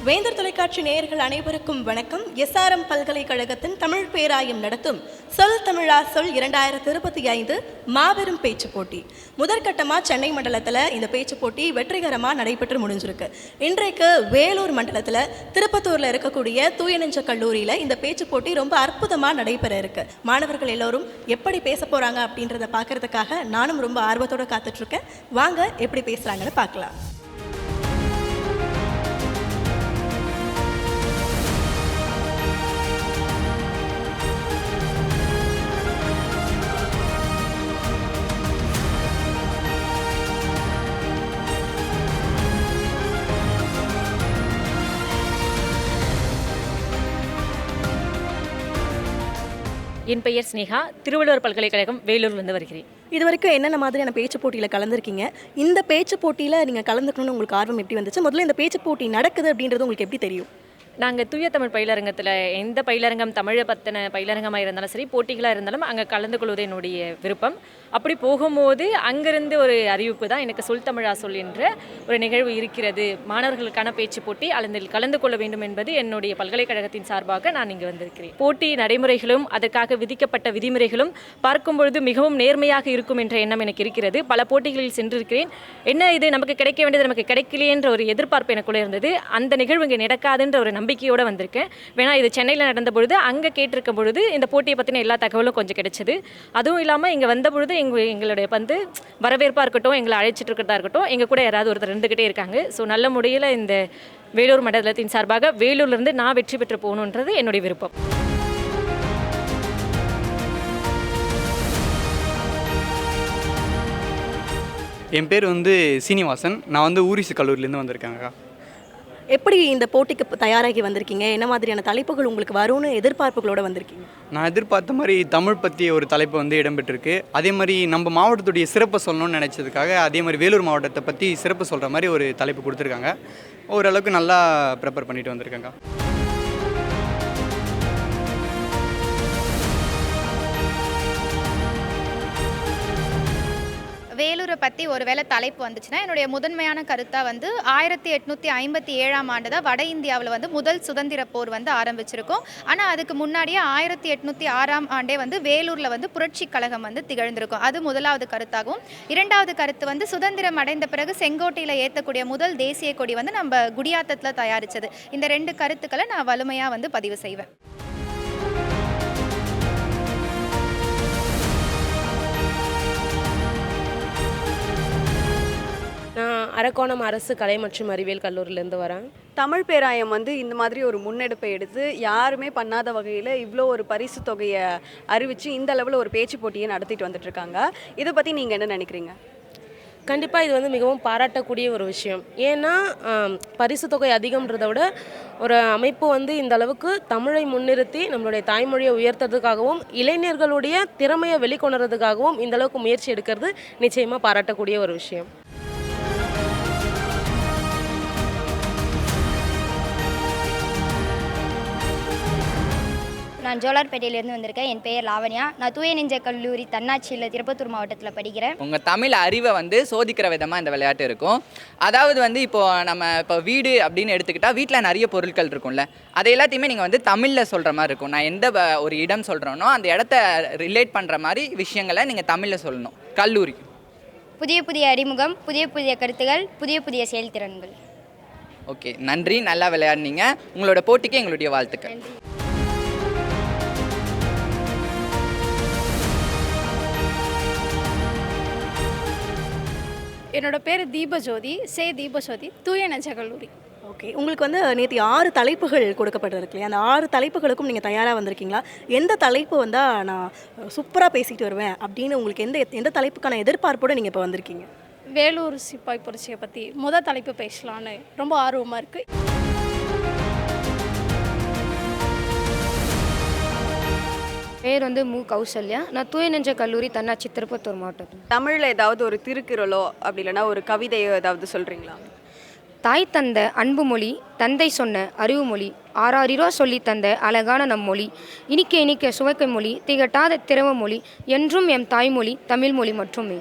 வேந்தர் தொலைக்காட்சி நேயர்கள் அனைவருக்கும் வணக்கம். எஸ்ஆர்எம் பல்கலைக்கழகத்தின் தமிழ் பேராயம் நடத்தும் சொல் தமிழா சொல் 2025 மாபெரும் பேச்சு போட்டி. முதற்கட்டமாக சென்னை மண்டலத்தில் இந்த பேச்சு போட்டி வெற்றிகரமாக நடைபெற்று முடிஞ்சிருக்கு. இன்றைக்கு வேலூர் மண்டலத்தில் திருப்பத்தூரில் இருக்கக்கூடிய தூயநெஞ்ச கல்லூரியில் இந்த பேச்சு போட்டி ரொம்ப அற்புதமாக நடைபெற இருக்கு. மாணவர்கள் எல்லோரும் எப்படி பேச போகிறாங்க அப்படின்றத பார்க்கறதுக்காக நானும் ரொம்ப ஆர்வத்தோடு காத்துட்ருக்கேன். வாங்க எப்படி பேசுகிறாங்கன்னு பார்க்கலாம். என் பெயர் ஸ்னேகா, திருவள்ளுவர் பல்கலைக்கழகம் வேலூர்லேருந்து வருகிறேன். இது வரைக்கும் என்னென்ன மாதிரியான பேச்சு போட்டியில் கலந்துருக்கீங்க? இந்த பேச்சு போட்டியில் நீங்கள் கலந்துக்கணும்னு உங்களுக்கு ஆர்வம் எப்படி வந்துச்சு? முதல்ல இந்த பேச்சு போட்டி நடக்குது அப்படின்றது உங்களுக்கு எப்படி தெரியும்? நாங்கள் தூய தமிழ் பயிலரங்கத்தில் எந்த பயிலரங்கம் தமிழை பற்றின பயிலரங்கமாக இருந்தாலும் சரி, போட்டிகளாக இருந்தாலும் அங்கே கலந்து கொள்வது என்னுடைய விருப்பம். அப்படி போகும்போது அங்கேருந்து ஒரு அறிவிப்பு தான், எனக்கு சொல் தமிழா சொல் என்ற ஒரு நிகழ்வு இருக்கிறது, மாணவர்களுக்கான பேச்சு போட்டி, அதில் கலந்து கொள்ள வேண்டும் என்பது என்னுடைய பல்கலைக்கழகத்தின் சார்பாக நான் இங்கே வந்திருக்கிறேன். போட்டி நடைமுறைகளும் அதற்காக விதிக்கப்பட்ட விதிமுறைகளும் பார்க்கும்பொழுது மிகவும் நேர்மையாக இருக்கும் என்ற எண்ணம் எனக்கு இருக்கிறது. பல போட்டிகளில் சென்றிருக்கிறேன். என்ன இது நமக்கு கிடைக்க வேண்டியது நமக்கு கிடைக்கலையே என்ற ஒரு எதிர்பார்ப்பு எனக்குள்ளே இருந்தது. அந்த நிகழ்வு இங்கே நடக்காதுன்ற ஒரு நம்பிக்கையோடு வந்திருக்கேன். வேணா இது சென்னையில் நடந்த பொழுது அங்கே கேட்டிருக்கும் பொழுது இந்த போட்டியை பற்றின எல்லா தகவலும் கொஞ்சம் கிடைச்சது. அதுவும் இல்லாமல் இங்கே வந்த பொழுது எங்களுடைய வரவேற்பாக இருக்கட்டும், எங்களை அழைச்சிட்டு இருக்கிறதா இருக்கட்டும், எங்கள் கூட யாராவது ஒருத்தர் இருந்துக்கிட்டே இருக்காங்க. ஸோ நல்ல முறையில் இந்த வேலூர் மண்டலத்தின் சார்பாக வேலூர்லேருந்து நான் வெற்றி பெற்று போகணுன்றது என்னுடைய விருப்பம். என் பேர் சீனிவாசன். நான் ஊரிசு கல்லூரியிலேருந்து வந்திருக்கேங்க. எப்படி இந்த போட்டிக்கு தயாராகி வந்திருக்கீங்க? என்ன மாதிரியான தலைப்புகள் உங்களுக்கு வரும்னு எதிர்பார்ப்புகளோடு வந்திருக்கீங்க? நான் எதிர்பார்த்த மாதிரி தமிழ் பற்றிய ஒரு தலைப்பு இடம்பெற்றிருக்கு. அதே மாதிரி நம்ம மாவட்டத்துடைய சிறப்பை சொல்லணும்னு நினச்சதுக்காக அதே மாதிரி வேலூர் மாவட்டத்தை பற்றி சிறப்பு சொல்கிற மாதிரி ஒரு தலைப்பு கொடுத்துருக்காங்க. ஓரளவுக்கு நல்லா ப்ரிப்பேர் பண்ணிட்டு வந்திருக்காங்க. வேலூரை பற்றி ஒருவேளை தலைப்பு வந்துச்சுன்னா என்னுடைய முதன்மையான கருத்தாக 1857ஆம் ஆண்டு தான் வட இந்தியாவில் முதல் சுதந்திர போர் ஆரம்பிச்சிருக்கோம். ஆனால் அதுக்கு முன்னாடியே 1806ஆம் ஆண்டே வேலூரில் புரட்சி கழகம் திகழ்ந்திருக்கும். அது முதலாவது கருத்தாகவும், இரண்டாவது கருத்து சுதந்திரம் அடைந்த பிறகு செங்கோட்டையில் ஏற்றக்கூடிய முதல் தேசிய கொடி நம்ம குடியாத்தத்தில் தயாரித்தது. இந்த ரெண்டு கருத்துக்களை நான் வலிமையாக பதிவு செய்வேன். நான் அரக்கோணம் அரசு கலை மற்றும் அறிவியல் கல்லூரியிலேருந்து வரேன். தமிழ் பேராயம் இந்த மாதிரி ஒரு முன்னெடுப்பை எடுத்து யாருமே பண்ணாத வகையில் இவ்வளோ ஒரு பரிசு தொகையை அறிவித்து இந்த அளவில் ஒரு பேச்சு போட்டியை நடத்திட்டு வந்துட்டுருக்காங்க. இதை பற்றி நீங்கள் என்ன நினைக்கிறீங்க? கண்டிப்பாக இது மிகவும் பாராட்டக்கூடிய ஒரு விஷயம். ஏன்னா பரிசு தொகை அதிகம்ன்றதை விட ஒரு அமைப்பு இந்த அளவுக்கு தமிழை முன்னிறுத்தி நம்மளுடைய தாய்மொழியை உயர்த்துறதுக்காகவும் இளைஞர்களுடைய திறமையை வெளிக்கொணர்றதுக்காகவும் இந்த அளவுக்கு முயற்சி எடுக்கிறது நிச்சயமாக பாராட்டக்கூடிய ஒரு விஷயம். நான் ஜோலார்பேட்டையிலேருந்து வந்திருக்கேன். என் பெயர் லாவண்யா. நான் தூயநெஞ்ச கல்லூரி தன்னாட்சியில் திருப்பத்தூர் மாவட்டத்தில் படிக்கிறேன். உங்கள் தமிழ் அறிவை சோதிக்கிற விதமாக இந்த விளையாட்டு இருக்கும். அதாவது இப்போ வீடு அப்படின்னு எடுத்துக்கிட்டால் வீட்டில் நிறைய பொருட்கள் இருக்கும்ல, அதை எல்லாத்தையுமே நீங்கள் தமிழில் சொல்கிற மாதிரி இருக்கும். நான் எந்த ஒரு இடம் சொல்கிறேனோ அந்த இடத்த ரிலேட் பண்ணுற மாதிரி விஷயங்களை நீங்கள் தமிழில் சொல்லணும். கல்லூரி புதிய புதிய அறிமுகம், புதிய புதிய கருத்துகள், புதிய புதிய செயல்திறன்கள். ஓகே, நன்றி, நல்லா விளையாடுனீங்க. உங்களோட போட்டிக்கு எங்களுடைய வாழ்த்துக்கள். என்னோட பேர் தீபஜோதி, தீபஜோதி, தூயநெஞ்ச கல்லூரி. ஓகே, உங்களுக்கு நேற்று 6 தலைப்புகள் கொடுக்கப்பட்டிருக்கு இல்லையா? அந்த 6 தலைப்புகளுக்கும் நீங்கள் தயாராக வந்திருக்கீங்களா? எந்த தலைப்பு வந்தால் நான் சூப்பராக பேசிட்டு வருவேன் அப்படின்னு உங்களுக்கு எந்த தலைப்புக்கான எதிர்பார்ப்போடு நீங்கள் இப்போ வந்திருக்கீங்க? வேலூர் சிப்பாய் புரட்சியை பற்றி தலைப்பு பேசலான்னு ரொம்ப ஆர்வமாக இருக்குது. பேர் மு கௌசல்யா. நான் தூயநெஞ்ச கல்லூரி தன்னாட்சி திருப்பத்தூர் மாவட்டம். தமிழில் ஏதாவது ஒரு திருக்குறளோ அப்படி இல்லைன்னா ஒரு கவிதையோ ஏதாவது சொல்கிறீங்களா? தாய் தந்த அன்பு மொழி, தந்தை சொன்ன அறிவு மொழி, ஆறாரிரோ சொல்லி தந்த அழகான நம் மொழி, இனிக்க இனிக்க சுவைக்க மொழி, திகட்டாத திரவ மொழி, என்றும் எம் தாய்மொழி தமிழ்மொழி மட்டுமே.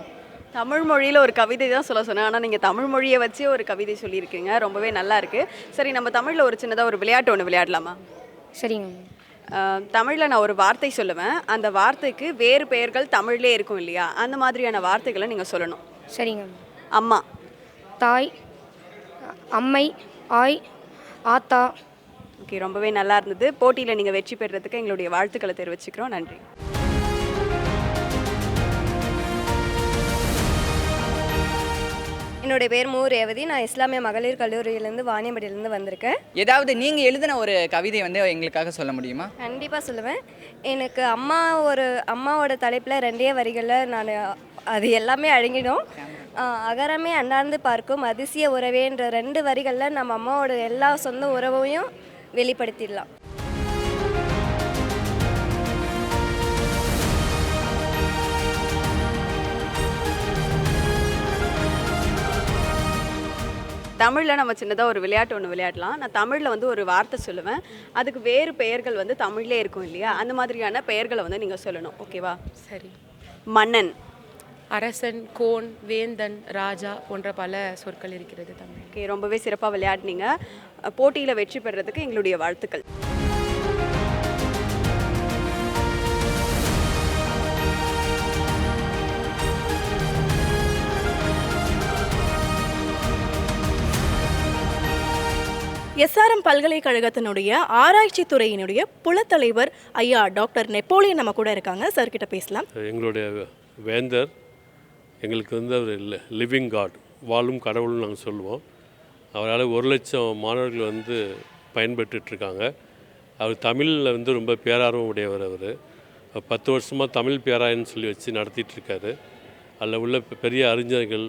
தமிழ் மொழியில் ஒரு கவிதை தான் சொல்ல சொன்னேன், ஆனால் நீங்கள் தமிழ் மொழியை வச்சு ஒரு கவிதை சொல்லியிருக்கீங்க, ரொம்பவே நல்லா இருக்குது. சரி, நம்ம தமிழில் ஒரு சின்னதாக ஒரு விளையாட்டு ஒன்று விளையாடலாமா? சரிங்க. தமிழில் நான் ஒரு வார்த்தை சொல்லுவேன், அந்த வார்த்தைக்கு வேறு பெயர்கள் தமிழ்லே இருக்கும் இல்லையா, அந்த மாதிரியான வார்த்தைகளை நீங்கள் சொல்லணும். சரிங்க. அம்மா, தாய், அம்மை, ஆய், ஆத்தா. ஓகே, ரொம்பவே நல்லா இருந்தது. போட்டியில் நீங்கள் வெற்றி பெறுறதுக்கு எங்களுடைய வாழ்த்துக்களை தெரிவிச்சுக்கிறோம். நன்றி. என்னுடைய பேர் மு ரேவதி. நான் இஸ்லாமிய மகளிர் கல்லூரியிலேருந்து வாணியம்படியிலேருந்து வந்திருக்கேன். ஏதாவது நீங்கள் எழுதின ஒரு கவிதை வந்து எங்களுக்காக சொல்ல முடியுமா? கண்டிப்பாக சொல்லுவேன். எனக்கு அம்மாவோட தலைப்பில் 2 வரிகளில் நான் அது எல்லாமே அடங்கிடும். அகரமே அண்ணாந்து பார்க்கும் அதிசய உறவேன்ற 2 வரிகளில் நம்ம அம்மாவோட எல்லா சொந்த உறவையும் வெளிப்படுத்திடலாம். தமிழில் நம்ம சின்னதாக ஒரு விளையாட்டு ஒன்று விளையாடலாம். நான் தமிழில் வந்து ஒரு வார்த்தை சொல்லுவேன், அதுக்கு வேறு பெயர்கள் வந்து தமிழ்லே இருக்கும் இல்லையா, அந்த மாதிரியான பெயர்களை வந்து நீங்கள் சொல்லணும். ஓகேவா? சரி. மன்னன், அரசன், கோன், வேந்தன், ராஜா போன்ற பல சொற்கள் இருக்கிறது தமிழ். ஓகே, ரொம்பவே சிறப்பாக விளையாடினீங்க. போட்டியில் வெற்றி பெறுறதுக்கு எங்களுடைய வாழ்த்துக்கள். எஸ்ஆர்எம் பல்கலைக்கழகத்தினுடைய ஆராய்ச்சி துறையினுடைய புலத்தலைவர் ஐயா டாக்டர் நெப்போலியன் நம்ம கூட இருக்காங்க. சார் கிட்ட பேசலாம். எங்களுடைய வேந்தர் எங்களுக்கு வந்து அவர் லிவிங் காட், வாழும் கடவுள்னு நாங்கள் சொல்லுவோம். அவரால் 1,00,000 மாணவர்கள் வந்து பயன்பெற்றுட்ருக்காங்க. அவர் தமிழில் வந்து ரொம்ப பேரார்வம் உடையவர். அவர் 10 வருஷமாக தமிழ் பேராயன்னு சொல்லி வச்சு நடத்திட்டுருக்காரு. அதில் உள்ள பெரிய அறிஞர்கள்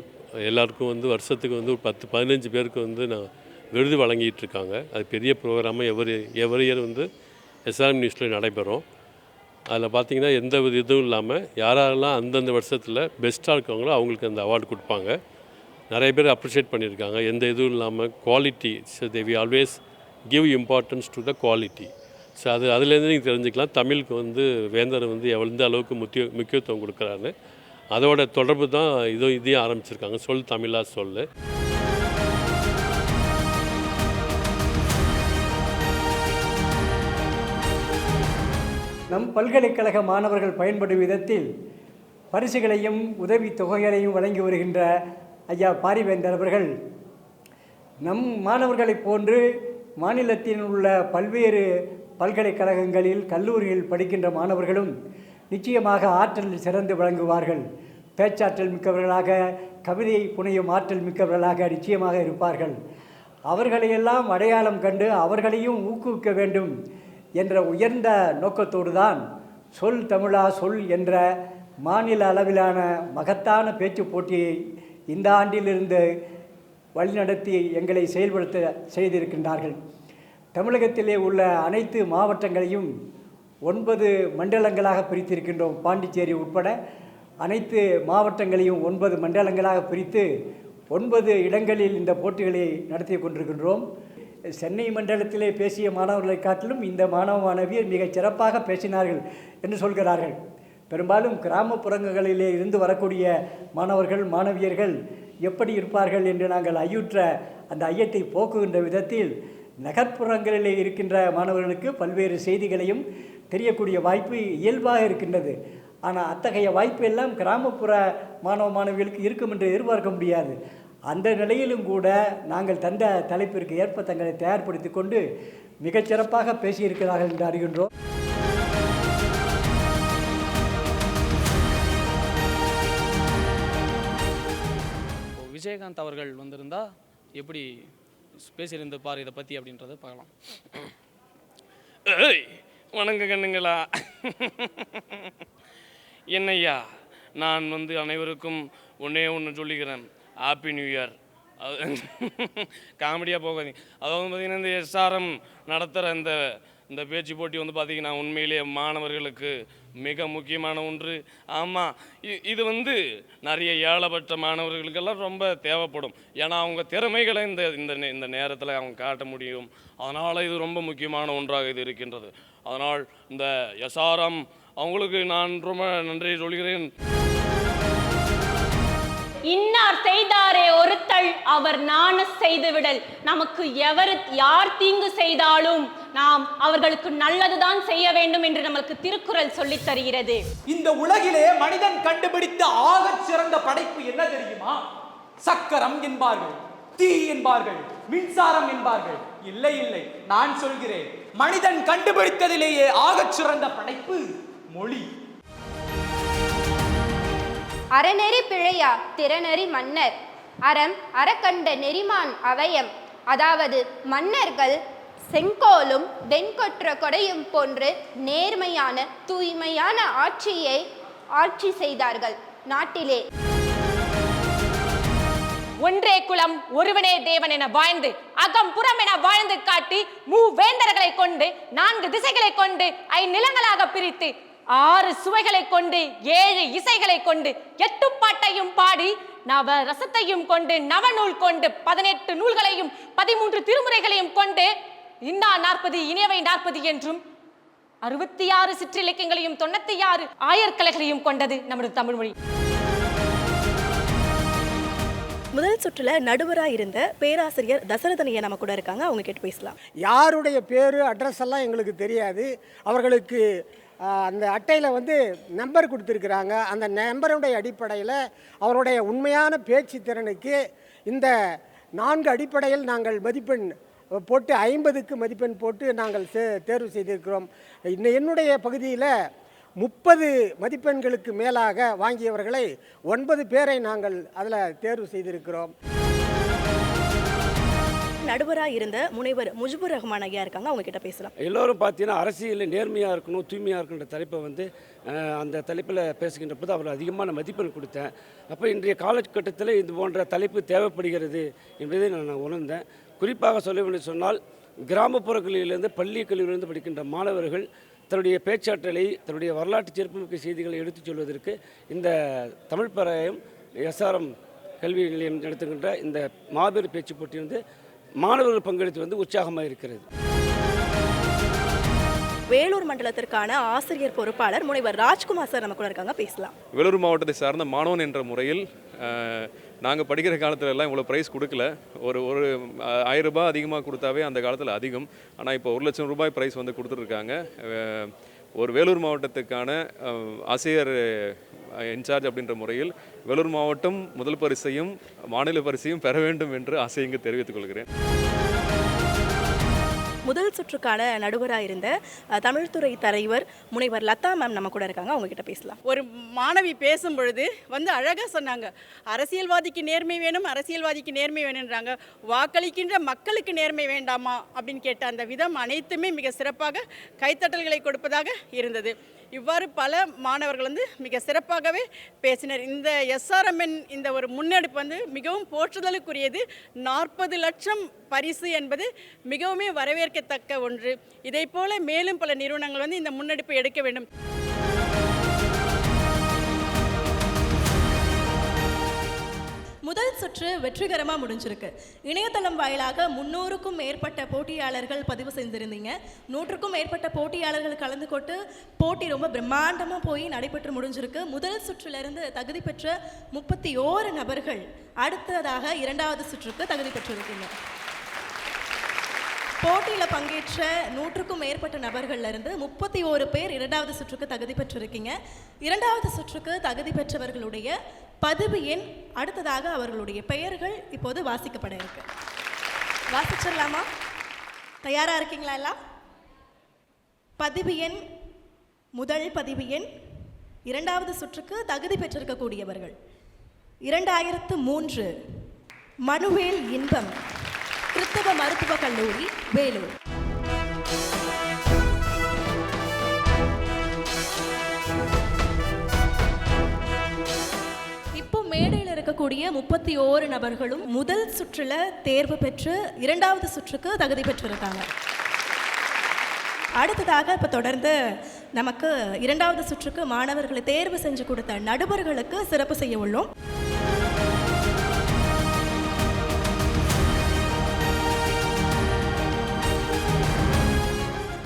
எல்லாருக்கும் வந்து வருஷத்துக்கு வந்து ஒரு 10-15 பேருக்கு வந்து நான் விருது வழங்கிட்டு இருக்காங்க. அது பெரிய ப்ரோக்ராமாக எவரி இயர் வந்து எஸ்ஆர்எம் நியூஸில் நடைபெறும். அதில் பார்த்திங்கன்னா எந்த ஒரு இதுவும் இல்லாமல் யாரெல்லாம் அந்தந்த வருஷத்தில் பெஸ்ட்டாக இருக்காங்களோ அவங்களுக்கு அந்த அவார்டு கொடுப்பாங்க. நிறைய பேர் அப்ரிஷியேட் பண்ணியிருக்காங்க. எந்த இதுவும் இல்லாமல் quality, so they we always give importance to the quality. So அதுலேருந்து நீங்கள் தெரிஞ்சுக்கலாம் தமிழுக்கு வந்து வேந்தர் வந்து எந்த அளவுக்கு முக்கியத்துவம் கொடுக்குறாரு. அதோட தொடர்பு தான் இதையும் ஆரம்பிச்சிருக்காங்க, சொல் தமிழா சொல். நம் பல்கலைக்கழக மாணவர்கள் பயன்படும் விதத்தில் பரிசுகளையும் உதவி தொகைகளையும் வழங்கி வருகின்ற ஐயா பாரிவேந்தர் அவர்கள் நம் மாணவர்களைப் போன்று மாநிலத்தில் உள்ள பல்வேறு பல்கலைக்கழகங்களில் கல்லூரியில் படிக்கின்ற மாணவர்களும் நிச்சயமாக ஆற்றலில் சிறந்து விளங்குவார்கள். பேச்சாற்றல் மிக்கவர்களாக, கவிதை புனையும் ஆற்றல் மிக்கவர்களாக நிச்சயமாக இருப்பார்கள். அவர்களையெல்லாம் அடையாளம் கண்டு அவர்களையும் ஊக்குவிக்க வேண்டும் என்ற உயர்ந்த நோக்கத்தோடு தான் சொல் தமிழா சொல் என்ற மாநில அளவிலான மகத்தான பேச்சு போட்டியை இந்த ஆண்டிலிருந்து வழிநடத்தி எங்களை செயல்படுத்த செய்திருக்கின்றார்கள். தமிழகத்திலே உள்ள அனைத்து மாவட்டங்களையும் 9 மண்டலங்களாக பிரித்திருக்கின்றோம். பாண்டிச்சேரி உட்பட அனைத்து மாவட்டங்களையும் 9 மண்டலங்களாக பிரித்து 9 இடங்களில் இந்த போட்டிகளை நடத்தி கொண்டிருக்கின்றோம். சென்னை மண்டலத்திலே பேசிய மாணவர்களை காட்டிலும் இந்த மாணவ மாணவியர் மிகச் சிறப்பாக பேசினார்கள் என்று சொல்கிறார்கள். பெரும்பாலும் கிராமப்புறங்களிலே இருந்து வரக்கூடிய மாணவர்கள் மாணவியர்கள் எப்படி இருப்பார்கள் என்று நாங்கள் ஐயுற்ற அந்த ஐயத்தை போக்குகின்ற விதத்தில் நகர்ப்புறங்களிலே இருக்கின்ற மாணவர்களுக்கு பல்வேறு செய்திகளையும் தெரியக்கூடிய வாய்ப்பு இயல்பாக இருக்கின்றது. ஆனால் அத்தகைய வாய்ப்பு எல்லாம் கிராமப்புற மாணவ மாணவிகளுக்கு இருக்கும் என்று எதிர்பார்க்க முடியாது. அந்த நிலையிலும் கூட நாங்கள் தந்த தலைப்பிற்கு ஏற்ப தங்களை தயார்படுத்தி கொண்டு மிகச்சிறப்பாக பேசியிருக்கிறார்கள் என்று அறிகின்றோம். விஜயகாந்த் அவர்கள் வந்திருந்தால் எப்படி பேசியிருந்திருப்பார் இதை பற்றி அப்படின்றத பார்க்கலாம். வணங்க கண்ணுங்களா, என்னையா நான் வந்து அனைவருக்கும் ஒன்று சொல்லிக்கிறேன், ஹாப்பி நியூ இயர். காமெடியாக போகாதீங்க. அதாவது பார்த்திங்கன்னா இந்த எஸ்ஆர்எம் நடத்துகிற இந்த பேச்சு போட்டி வந்து பார்த்திங்கன்னா உண்மையிலேயே மாணவர்களுக்கு மிக முக்கியமான ஒன்று. ஆமாம், இது வந்து நிறைய ஏழப்பட்ட மாணவர்களுக்கெல்லாம் ரொம்ப தேவைப்படும். ஏன்னா அவங்க திறமைகளை இந்த நேரத்தில் அவங்க காட்ட முடியும். அதனால் இது ரொம்ப முக்கியமான ஒன்றாக இது இருக்கின்றது. அதனால் இந்த எஸ்ஆர்எம் அவங்களுக்கு நான் ரொம்ப நன்றி சொல்கிறேன். இன்னார் செய்தாரே ஒருத்தல் அவர் நாண செய்துவிடல். நமக்கு யார் தீங்கு செய்தாலும் நாம் அவர்களுக்கு நல்லதுதான் செய்ய வேண்டும் என்று நமக்கு திருக்குறள் சொல்லித் தருகிறது. இந்த உலகிலே மனிதன் கண்டுபிடித்த ஆகச் சிறந்த படைப்பு என்ன தெரியுமா? சக்கரம் என்பார்கள், தீ என்பார்கள், மின்சாரம் என்பார்கள். இல்லை இல்லை, நான் சொல்கிறேன், மனிதன் கண்டுபிடித்ததிலேயே ஆகச் சிறந்த படைப்பு மொழி. அறநெறி பிழையா திறனறி மன்னர், அறம் அறக்கண்ட நெறிமான் அவயம். அதாவது மன்னர்கள் செங்கோலும் வெண்கொற்ற கொடையும் போன்று நேர்மையான தூய்மையான ஆட்சி செய்தார்கள் நாட்டிலே. ஒன்றே குலம் ஒருவனே தேவன் என வாழ்ந்து அகம் புறம் என வாழ்ந்து காட்டி மூவேந்தர்களை கொண்டு 4 திசைகளை கொண்டு 5 நிலங்களாக பிரித்து 6 சுவைகளை கொண்டு 7 இசைகளை கொண்டு 8 பாட்டையும் பாடி நவ ரசத்தையும் கொண்டு நவநூல் கொண்டு 18 நூல்களையும் 13 திருமுறைகளையும் கொண்டு இன்னா 40 இனியவை 40 என்றும் 66 சிற்றிலக்கியங்களையும் 96 ஆயர்கலைகளையும் கொண்டது நமது தமிழ்மொழி. முதல் சுற்றுல நடுவராக இருந்த பேராசிரியர் தசரதனையை நம்ம கூட இருக்காங்க, அவங்க கேட்டு பேசலாம். யாருடைய பேர் அட்ரஸ் எல்லாம் எங்களுக்கு தெரியாது. அவர்களுக்கு அந்த அட்டையில் நம்பர் கொடுத்துருக்குறாங்க. அந்த நம்பருடைய அடிப்படையில் அவருடைய உண்மையான பேச்சு திறனுக்கு இந்த 4 அடிப்படையில் நாங்கள் மதிப்பெண் போட்டு 50க்கு மதிப்பெண் போட்டு நாங்கள் தேர்வு செய்திருக்கிறோம். என்னுடைய பகுதியில் 30 மதிப்பெண்களுக்கு மேலாக வாங்கியவர்களை 9 பேரை நாங்கள் அதில் தேர்வு செய்திருக்கிறோம். நடுவராக இருந்த முனைவர் முஜிபுர் ரஹ்மான் ஐயா இருக்காங்க, அவங்க கிட்ட பேசலாம். எல்லோரும் பார்த்தீங்கன்னா அரசியலில் நேர்மையாக இருக்கணும், தூய்மையாக இருக்குன்ற தலைப்பை அந்த தலைப்பில் பேசுகின்ற போது அவர் அதிகமான மதிப்பெண் கொடுத்தேன். அப்போ இன்றைய காலகட்டத்தில் இது போன்ற தலைப்பு தேவைப்படுகிறது என்பதை நான் உணர்ந்தேன். குறிப்பாக சொல்ல வேண்டும் சொன்னால், கிராமப்புறங்களிலிருந்து பள்ளி கல்லூரியிலிருந்து படிக்கின்ற மாணவர்கள் தன்னுடைய பேச்சாற்றலை, தன்னுடைய வரலாற்று சிறப்புமிக்க செய்திகளை எடுத்துச் சொல்வதற்கு இந்த தமிழ் பராயம் எஸ்ஆர்எம் கல்வி நிலையம் நடத்துகின்ற இந்த மாபெரும் பேச்சு போட்டி மாணவர்கள் பங்கெடுத்து உற்சாகமாக இருக்கிறது. வேலூர் மண்டலத்திற்கான ஆசிரியர் பொறுப்பாளர் முனைவர் ராஜ்குமார் சார் நம்ம கூட இருக்காங்க, பேசலாம். வேலூர் மாவட்டத்தை சார்ந்த மாணவன் என்ற முறையில் நாங்கள் படிக்கிற காலத்துல எல்லாம் இவ்வளோ ப்ரைஸ் கொடுக்கல. ஒரு 1000 ரூபாய் அதிகமாக கொடுத்தாவே அந்த காலத்தில் அதிகம். ஆனால் இப்போ 1 லட்சம் ரூபாய் ப்ரைஸ் கொடுத்துட்ருக்காங்க. ஒரு வேலூர் மாவட்டத்துக்கான ஆசிரியர் இன்சார்ஜ் அப்படின்ற முறையில் வேலூர் மாவட்டம் முதல் பரிசையும் மாநில பரிசையும் பெற வேண்டும் என்று ஆசை இங்கு தெரிவித்துக் கொள்கிறேன். முதல் சுற்றுக்கான நடுவராக இருந்த தமிழ்துறை தலைவர் முனைவர் லதா மேம் நம்ம கூட இருக்காங்க, அவங்க கிட்ட பேசலாம். ஒரு மாணவி பேசும் பொழுது அழகாக சொன்னாங்க, அரசியல்வாதிக்கு நேர்மை வேணும், அரசியல்வாதிக்கு நேர்மை வேணுன்றாங்க, வாக்களிக்கின்ற மக்களுக்கு நேர்மை வேண்டாமா அப்படின்னு கேட்ட அந்த விதம் அனைத்துமே மிக சிறப்பாக கைத்தட்டல்களை கொடுப்பதாக இருந்தது. இவ்வாறு பல மாணவர்கள் மிக சிறப்பாகவே பேசினர். இந்த எஸ்ஆர்எம்என் இந்த ஒரு முன்னெடுப்பு மிகவும் போற்றுதலுக்குரியது. 40 லட்சம் பரிசு என்பது மிகவும் வரவேற்கத்தக்க ஒன்று. இதை போல மேலும் பல நிறுவனங்கள் இந்த முன்னெடுப்பை எடுக்க வேண்டும். முதல் சுற்று வெற்றிகரமாக முடிஞ்சிருக்கு. இணையதளம் வாயிலாக 300க்கும் மேற்பட்ட போட்டியாளர்கள் பதிவு செய்திருந்தீங்க. 100க்கும் மேற்பட்ட போட்டியாளர்கள் கலந்து கொண்டு போட்டி ரொம்ப பிரம்மாண்டமாக போய் நடைபெற்று முடிஞ்சிருக்கு. முதல் சுற்றிலிருந்து தகுதி பெற்ற 31 நபர்கள் அடுத்ததாக 2வது சுற்றுக்கு தகுதி பெற்றிருக்கீங்க. போட்டியில் பங்கேற்ற 100க்கும் மேற்பட்ட நபர்கள்லேருந்து 31 பேர் 2வது சுற்றுக்கு தகுதி பெற்றிருக்கீங்க. 2வது சுற்றுக்கு தகுதி பெற்றவர்களுடைய பதிவு எண் அடுத்ததாக அவர்களுடைய பெயர்கள் இப்போது வாசிக்கப்பட இருக்கு. வாசிச்சிடலாமா? தயாராக இருக்கீங்களா எல்லாம்? பதிவு எண், முதல் பதிவு எண் 2வது சுற்றுக்கு தகுதி பெற்றிருக்கக்கூடியவர்கள் 2003 மனுவேல் இன்பம், கிறிஸ்தவ மருத்துவக் கல்லூரி, வேலூர். இப்போ மேடையில் இருக்கக்கூடிய 31 நபர்களும் முதல் சுற்றுல தேர்வு பெற்று 2வது சுற்றுக்கு தகுதி பெற்றிருக்காங்க. அடுத்ததாக இப்போ தொடர்ந்து நமக்கு 2வது சுற்றுக்கு மாணவர்களை தேர்வு செஞ்சு கொடுத்த நடுவர்களுக்கு சிறப்பு செய்ய உள்ளோம்.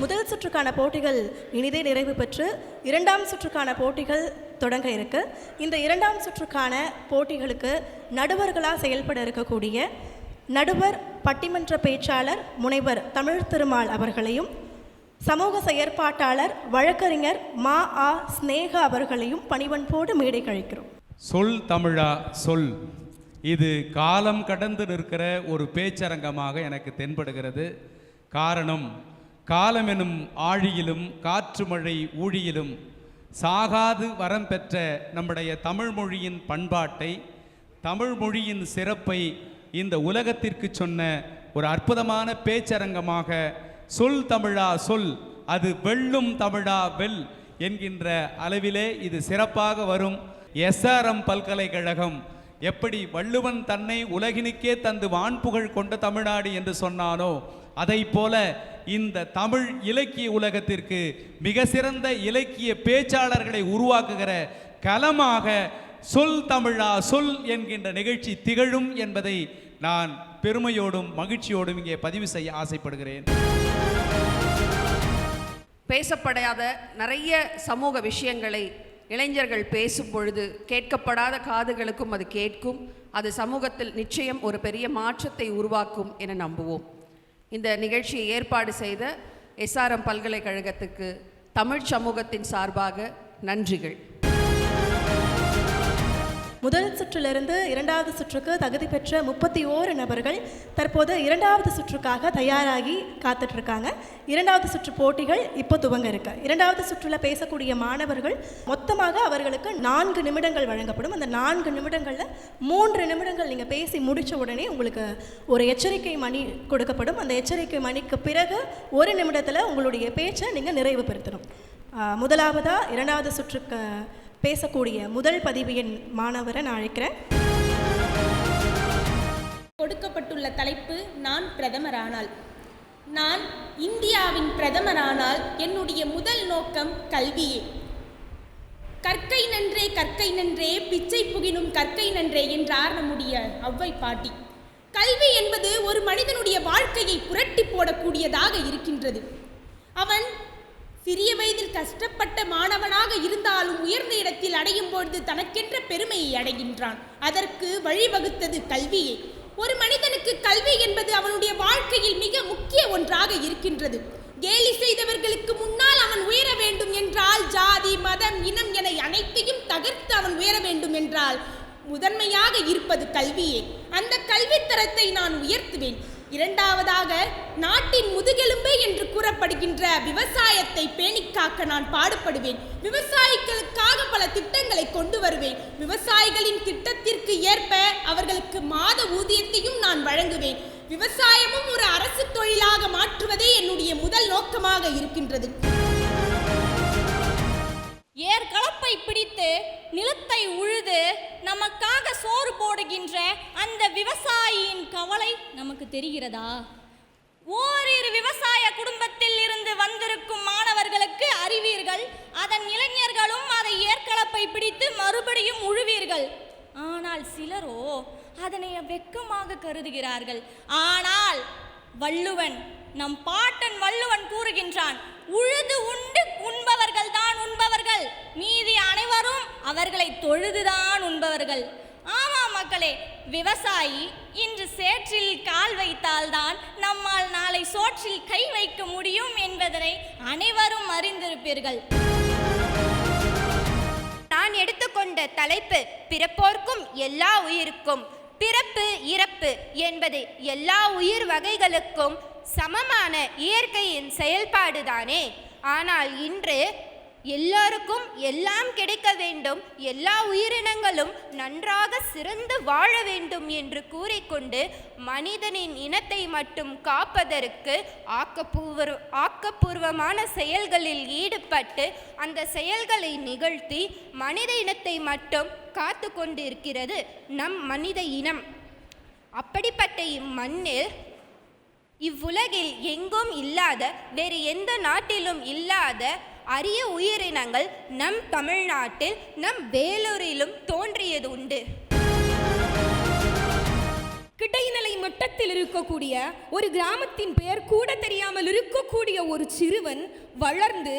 முதல் சுற்று சுற்றுக்கான போட்டிகள் இனிதே நிறைவு பெற்று 2ஆம் சுற்றுக்கான போட்டிகள் தொடங்க இருக்கு. இந்த 2ஆம் சுற்றுக்கான போட்டிகளுக்கு நடுவர்களாக செயல்பட இருக்கக்கூடிய நடுவர் பட்டிமன்ற பேச்சாளர் முனைவர் தமிழ் திருமால் அவர்களையும், சமூக செயற்பாட்டாளர் வழக்கறிஞர் மா ஆ ஸ்னேகா அவர்களையும் பணிவன்போடு மேடை கழிக்கிறோம். சொல் தமிழா சொல், இது காலம் கடந்து நிற்கிற ஒரு பேச்சரங்கமாக எனக்கு தென்படுகிறது. காரணம், காலம் எனும் ஆழியிலும் காற்று மழை ஊழியிலும் சாகாது வரம் பெற்ற நம்முடைய தமிழ் மொழியின் பண்பாட்டை, தமிழ் மொழியின் சிறப்பை இந்த உலகத்திற்கு சொன்ன ஒரு அற்புதமான பேச்சரங்கமாக சொல் தமிழா சொல், அது வெல்லும் தமிழா வெல் என்கின்ற அளவிலே இது சிறப்பாக வரும். SRM பல்கலைக்கழகம் எப்படி வள்ளுவன் தன்னை உலகினுக்கே தந்து வான்புகழ் கொண்ட தமிழ்நாடு என்று சொன்னானோ, அதை போல இந்த தமிழ் இலக்கிய உலகத்திற்கு மிக சிறந்த இலக்கிய பேச்சாளர்களை உருவாக்குகிற களமாக சொல் தமிழா சொல் என்கின்ற நிகழ்ச்சி திகழும் என்பதை நான் பெருமையோடும் மகிழ்ச்சியோடும் இங்கே பதிவு செய்ய ஆசைப்படுகிறேன். பேசப்படாத நிறைய சமூக விஷயங்களை இளைஞர்கள் பேசும் பொழுது கேட்கப்படாத காதுகளுக்கும் அது கேட்கும். அது சமூகத்தில் நிச்சயம் ஒரு பெரிய மாற்றத்தை உருவாக்கும் என நம்புவோம். இந்த நிகழ்ச்சியை ஏற்பாடு செய்த SRM பல்கலைக்கழகத்துக்கு தமிழ் சமூகத்தின் சார்பாக நன்றிகள். முதல் சுற்றிலிருந்து 2வது சுற்றுக்கு தகுதி பெற்ற 31 நபர்கள் தற்போது 2வது சுற்றுக்காக தயாராகி காத்துட்ருக்காங்க. 2வது சுற்று போட்டிகள் இப்போ துவங்க இருக்கு. 2வது சுற்றில் பேசக்கூடிய மாணவர்கள் மொத்தமாக அவர்களுக்கு 4 நிமிடங்கள் வழங்கப்படும். அந்த 4 நிமிடங்களில் 3 நிமிடங்கள் நீங்கள் பேசி முடித்த உடனே உங்களுக்கு ஒரு எச்சரிக்கை மணி கொடுக்கப்படும். அந்த எச்சரிக்கை மணிக்கு பிறகு 1 நிமிடத்தில் உங்களுடைய பேச்சை நீங்கள் நிறைவு பெறுத்தணும். முதலாவதாக 2வது சுற்றுக்கு பேசக்கூடிய முதல் பதிவு எண் மாணவரை நான் அழைக்கிறேன். கொடுக்கப்பட்டுள்ள தலைப்பு, நான் பிரதமரானால். நான் இந்தியாவின் பிரதமரானால் என்னுடைய முதல் நோக்கம் கல்வியே. கற்கை நன்றே கற்கை நன்றே பிச்சை புகினும் கற்கை நன்றே என்றார் நம்முடைய ஔவை பாட்டி. கல்வி என்பது ஒரு மனிதனுடைய வாழ்க்கையை புரட்டி போடக்கூடியதாக இருக்கின்றது. அவன் சிறிய வயதில் கஷ்டப்பட்ட மாணவனாக இருந்தாலும் உயர்ந்த இடத்தில் அடையும் பொழுது தனக்கென்ற பெருமையை அடைகின்றான். அதற்கு வழிவகுத்தது கல்வியே. ஒரு மனிதனுக்கு கல்வி என்பது அவனுடைய வாழ்க்கையில் மிக முக்கிய ஒன்றாக இருக்கின்றது. கேலி செய்தவர்களுக்கு முன்னால் அவன் உயர வேண்டும் என்றால், ஜாதி மதம் இனம் என அனைத்தையும் தகர்த்து அவன் உயர வேண்டும் என்றால் முதன்மையாக இருப்பது கல்வியே. அந்த கல்வித்தரத்தை நான் உயர்த்துவேன். 2வதாக, நாட்டின் முதுகெலும்பு என்று கூறப்படுகின்ற விவசாயத்தை பேணிக்காக்க நான் பாடுபடுவேன். விவசாயிகளுக்காக பல திட்டங்களை கொண்டு வருவேன். விவசாயிகளின் திட்டத்திற்கு ஏற்ப அவர்களுக்கு மாத ஊதியத்தையும் நான் வழங்குவேன். விவசாயமும் ஒரு அரசு தொழிலாக மாற்றுவதே என்னுடைய முதல் நோக்கமாக இருக்கின்றது. ஏற்களப்பை பிடித்து நிலத்தை உழுது நமக்காக சோறு போடுகின்ற அந்த விவசாயியின் கவலை நமக்கு தெரிகிறதா? ஓரிரு விவசாய குடும்பத்தில் இருந்து வந்திருக்கும் மாணவர்களுக்கு அறிவீர்கள், அதன் இளைஞர்களும் அதை ஏற்களப்பை பிடித்து மறுபடியும் உழுவீர்கள். ஆனால் சிலரோ அதனை வெட்கமாக கருதுகிறார்கள். ஆனால் வள்ளுவன், நம் பாட்டன் வள்ளுவன் கூறுகின்றான், உழுது உண்டு உண்பவர்கள் தான் உண்பவர்கள், மீதி அனைவரும் அவர்களை தொழுதுதான் உண்பவர்கள். ஆமாம் மக்களே, விவசாயி இன்று சேற்றில் கால் வைத்தால்தான் நம்மால் நாளை சோற்றில் கை வைக்க முடியும் என்பதனை அனைவரும் அறிந்திருப்பீர்கள். நான் எடுத்துக்கொண்ட தலைப்பு, பிறப்போர்க்கும் எல்லா உயிருக்கும். பிறப்பு இறப்பு என்பது எல்லா உயிர் வகைகளுக்கும் சமமான இயற்கையின் செயல்பாடுதானே. ஆனால் இன்று எல்லோருக்கும் எல்லாம் கிடைக்க வேண்டும், எல்லா உயிரினங்களும் நன்றாக சிறந்து வாழ வேண்டும் என்று கூறிக்கொண்டு மனிதனின் இனத்தை மட்டும் காப்பதற்கு ஆக்கப்பூர்வமான செயல்களில் ஈடுபட்டு அந்த செயல்களை நிகழ்த்தி மனித இனத்தை மட்டும் காத்து கொண்டிருக்கிறது நம் மனித இனம். அப்படிப்பட்ட இம்மண்ணில், இவ்வுலகில் எங்கும் இல்லாத, வேறு எந்த நாட்டிலும் இல்லாத அரிய உயிரினங்கள் நம் தமிழ்நாட்டில், நம் வேலூரிலும் தோன்றியது உண்டு. கிடைநிலை மட்டத்தில் இருக்கக்கூடிய ஒரு கிராமத்தின் பெயர் கூட தெரியாமல் இருக்கக்கூடிய ஒரு சிறுவன் வளர்ந்து